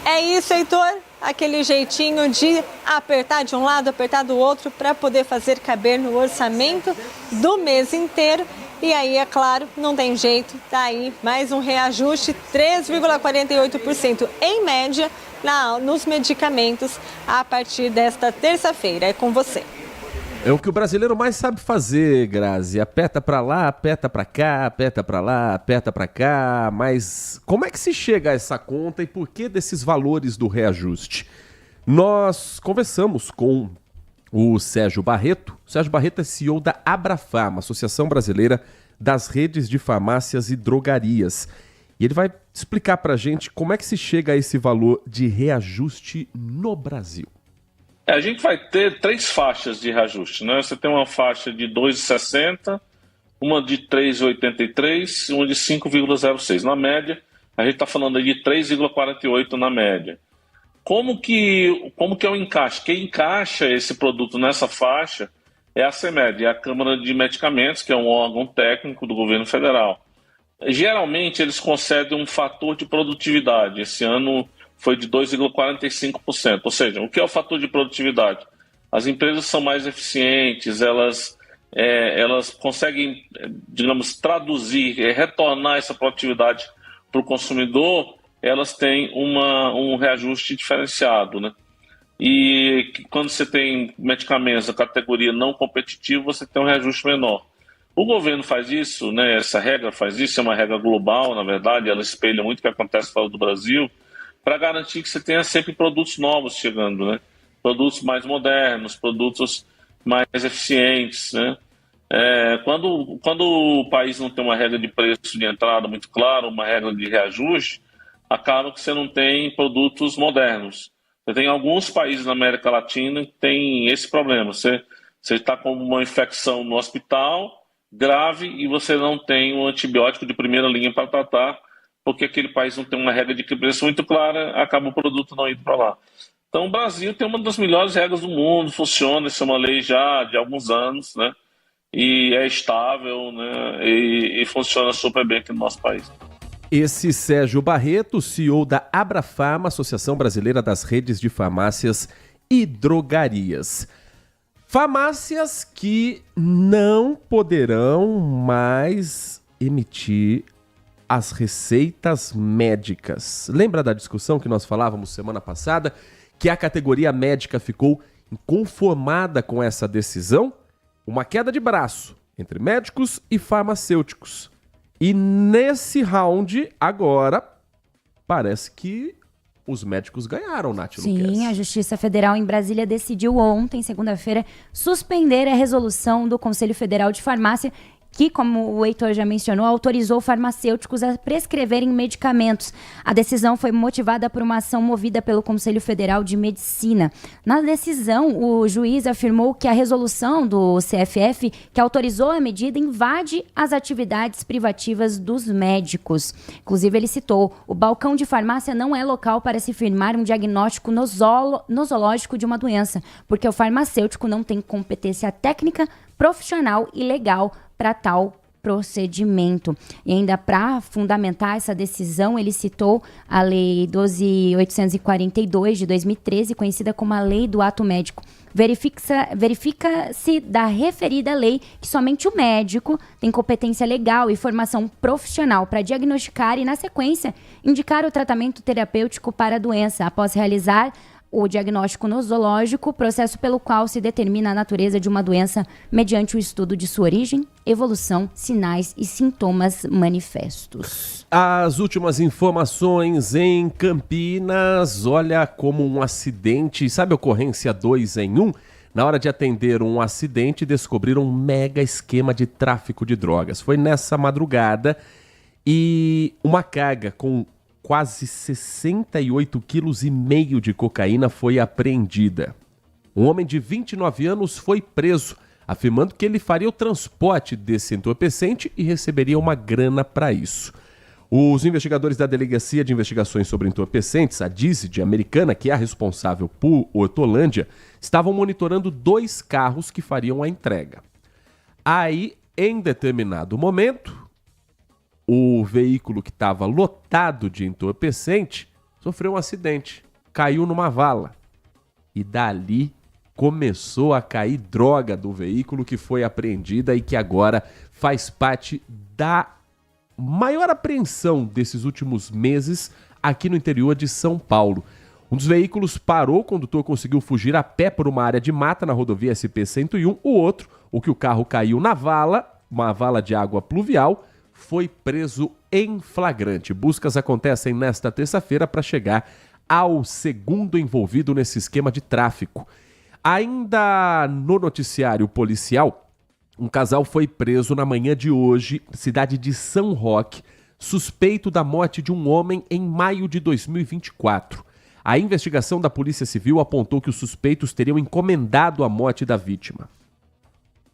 É isso, Heitor? Aquele jeitinho de apertar de um lado, apertar do outro para poder fazer caber no orçamento do mês inteiro. E aí, é claro, não tem jeito, tá aí mais um reajuste, 3,48% em média nos medicamentos a partir desta terça-feira. É com você. É o que o brasileiro mais sabe fazer, Grazi. Aperta pra lá, aperta pra cá, aperta pra lá, aperta pra cá. Mas como é que se chega a essa conta e por que desses valores do reajuste? Nós conversamos com o Sérgio Barreto. O Sérgio Barreto é CEO da Abrafarma, Associação Brasileira das Redes de Farmácias e Drogarias. E ele vai explicar pra gente como é que se chega a esse valor de reajuste no Brasil. A gente vai ter 3 faixas de reajuste, né? Você tem uma faixa de 2,60, uma de 3,83 e uma de 5,06. Na média, a gente está falando aí de 3,48 na média. Como que é o encaixe? Quem encaixa esse produto nessa faixa é a CMED, a Câmara de Medicamentos, que é um órgão técnico do governo federal. Geralmente, eles concedem um fator de produtividade. Esse ano foi de 2,45%. Ou seja, o que é o fator de produtividade? As empresas são mais eficientes, elas conseguem, digamos, traduzir, retornar essa produtividade para o consumidor, elas têm um reajuste diferenciado, né? E quando você tem medicamentos da categoria não competitiva, você tem um reajuste menor. O governo faz isso, né? Essa regra faz isso, é uma regra global, na verdade, ela espelha muito o que acontece fora do Brasil, para garantir que você tenha sempre produtos novos chegando, né? Produtos mais modernos, produtos mais eficientes, né? Quando o país não tem uma regra de preço de entrada muito clara, uma regra de reajuste, acaba que você não tem produtos modernos. Você tem alguns países na América Latina que tem esse problema. Você está com uma infecção no hospital grave e você não tem um antibiótico de primeira linha para tratar, porque aquele país não tem uma regra de preço muito clara, acaba o produto não indo para lá. Então o Brasil tem uma das melhores regras do mundo, funciona, isso é uma lei já de alguns anos, né? E é estável, né? E funciona super bem aqui no nosso país. Esse Sérgio Barreto, CEO da Abrafarma, Associação Brasileira das Redes de Farmácias e Drogarias. Farmácias que não poderão mais emitir as receitas médicas. Lembra da discussão que nós falávamos semana passada, que a categoria médica ficou inconformada com essa decisão? Uma queda de braço entre médicos e farmacêuticos. E nesse round, agora, parece que os médicos ganharam, Nath Luquez. Sim, a Justiça Federal em Brasília decidiu ontem, segunda-feira, suspender a resolução do Conselho Federal de Farmácia que, como o Heitor já mencionou, autorizou farmacêuticos a prescreverem medicamentos. A decisão foi motivada por uma ação movida pelo Conselho Federal de Medicina. Na decisão, o juiz afirmou que a resolução do CFF, que autorizou a medida, invade as atividades privativas dos médicos. Inclusive, ele citou: o balcão de farmácia não é local para se firmar um diagnóstico nosológico de uma doença, porque o farmacêutico não tem competência técnica, profissional e legal para tal procedimento. E ainda para fundamentar essa decisão, ele citou a Lei 12.842 de 2013, conhecida como a Lei do Ato Médico. Verifica-se da referida lei que somente o médico tem competência legal e formação profissional para diagnosticar e, na sequência, indicar o tratamento terapêutico para a doença, após realizar o diagnóstico nosológico, processo pelo qual se determina a natureza de uma doença mediante o estudo de sua origem evolução, sinais e sintomas manifestos. As últimas informações em Campinas, olha como um acidente, sabe a ocorrência 2 em 1? Na hora de atender um acidente, descobriram um mega esquema de tráfico de drogas. Foi nessa madrugada e uma carga com quase 68,5 kg de cocaína foi apreendida. Um homem de 29 anos foi preso, afirmando que ele faria o transporte desse entorpecente e receberia uma grana para isso. Os investigadores da Delegacia de Investigações sobre Entorpecentes, a DISID Americana, que é a responsável por Hortolândia, estavam monitorando 2 carros que fariam a entrega. Aí, em determinado momento, o veículo que estava lotado de entorpecente sofreu um acidente, caiu numa vala. E dali começou a cair droga do veículo que foi apreendida e que agora faz parte da maior apreensão desses últimos meses aqui no interior de São Paulo. Um dos veículos parou, o condutor conseguiu fugir a pé por uma área de mata na rodovia SP-101. O outro, o que o carro caiu na vala, uma vala de água pluvial, foi preso em flagrante. Buscas acontecem nesta terça-feira para chegar ao segundo envolvido nesse esquema de tráfico. Ainda no noticiário policial, um casal foi preso na manhã de hoje, cidade de São Roque, suspeito da morte de um homem em maio de 2024. A investigação da Polícia Civil apontou que os suspeitos teriam encomendado a morte da vítima.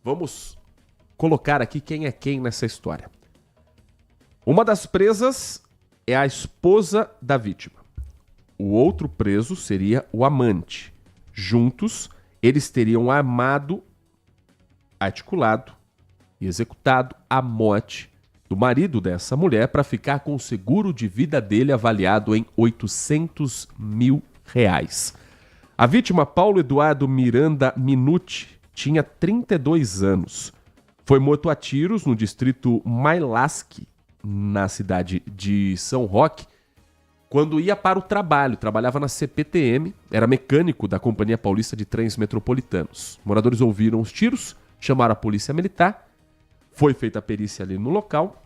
Vamos colocar aqui quem é quem nessa história. Uma das presas é a esposa da vítima. O outro preso seria o amante. Juntos, eles teriam articulado e executado a morte do marido dessa mulher para ficar com o seguro de vida dele avaliado em R$800 mil. A vítima, Paulo Eduardo Miranda Minuti, tinha 32 anos. Foi morto a tiros no distrito Mailasque, na cidade de São Roque, quando ia para o trabalho. Trabalhava na CPTM, era mecânico da Companhia Paulista de Trens Metropolitanos. Moradores ouviram os tiros, chamaram a polícia militar, foi feita a perícia ali no local.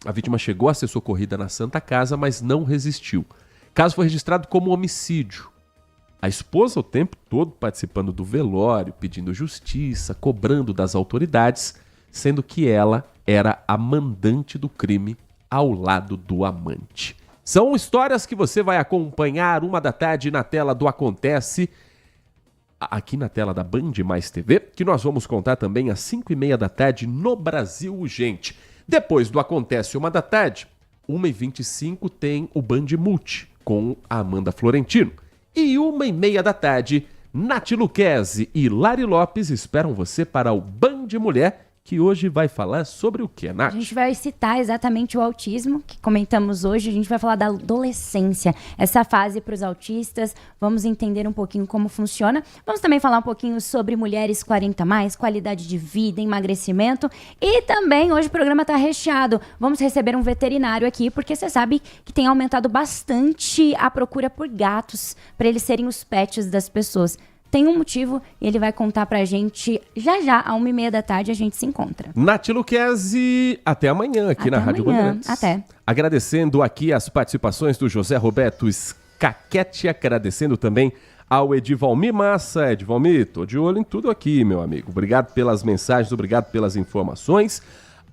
A vítima chegou a ser socorrida na Santa Casa, mas não resistiu. O caso foi registrado como homicídio. A esposa o tempo todo participando do velório, pedindo justiça, cobrando das autoridades, sendo que ela era a mandante do crime ao lado do amante. São histórias que você vai acompanhar 13h na tela do Acontece, aqui na tela da Band Mais TV, que nós vamos contar também às 5h30 no Brasil Urgente. Depois do Acontece 13h, 1h25 tem o Band Multi, com a Amanda Florentino. E 1h30, Nath Luquezzi e Lari Lopes esperam você para o Band Mulher, que hoje vai falar sobre o que, Nath? A gente vai citar exatamente o autismo, que comentamos hoje. A gente vai falar da adolescência, essa fase para os autistas. Vamos entender um pouquinho como funciona. Vamos também falar um pouquinho sobre mulheres 40+, qualidade de vida, emagrecimento. E também, hoje o programa está recheado. Vamos receber um veterinário aqui, porque você sabe que tem aumentado bastante a procura por gatos, para eles serem os pets das pessoas. Tem um motivo e ele vai contar pra gente já, às 1h30 a gente se encontra. Nath Luquezzi, até amanhã aqui na Rádio Bandeirantes. Até. Agradecendo aqui as participações do José Roberto Scaquete, agradecendo também ao Edivalmir Massa. Edivalmir, tô de olho em tudo aqui, meu amigo. Obrigado pelas mensagens, obrigado pelas informações.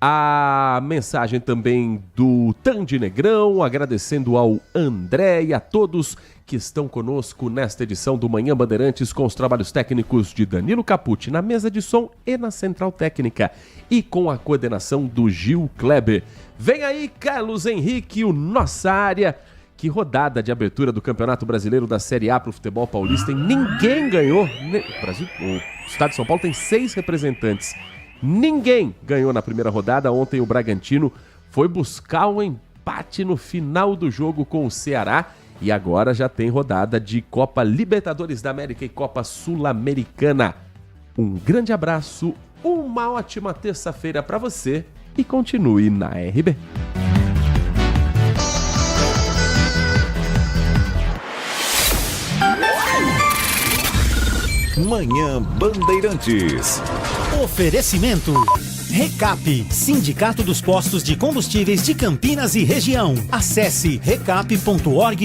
A mensagem também do Tandy Negrão, agradecendo ao André e a todos que estão conosco nesta edição do Manhã Bandeirantes, com os trabalhos técnicos de Danilo Capucci na mesa de som e na central técnica, e com a coordenação do Gil Kleber. Vem aí, Carlos Henrique, o Nossa Área. Que rodada de abertura do Campeonato Brasileiro da Série A para o futebol paulista, e ninguém ganhou. O estado de São Paulo tem 6 representantes. Ninguém ganhou na primeira rodada. Ontem o Bragantino foi buscar um empate no final do jogo com o Ceará. E agora já tem rodada de Copa Libertadores da América e Copa Sul-Americana. Um grande abraço, uma ótima terça-feira para você e continue na RB. Manhã Bandeirantes. Oferecimento Recap, Sindicato dos Postos de Combustíveis de Campinas e Região. Acesse recap.org.br.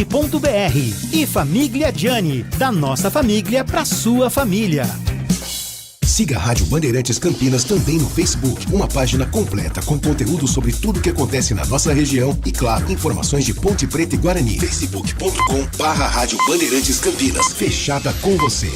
E Família Gianni, da nossa família para sua família. Siga a Rádio Bandeirantes Campinas também no Facebook, uma página completa com conteúdo sobre tudo que acontece na nossa região e, claro, informações de Ponte Preta e Guarani. facebook.com/Rádio Bandeirantes Campinas, fechada com você.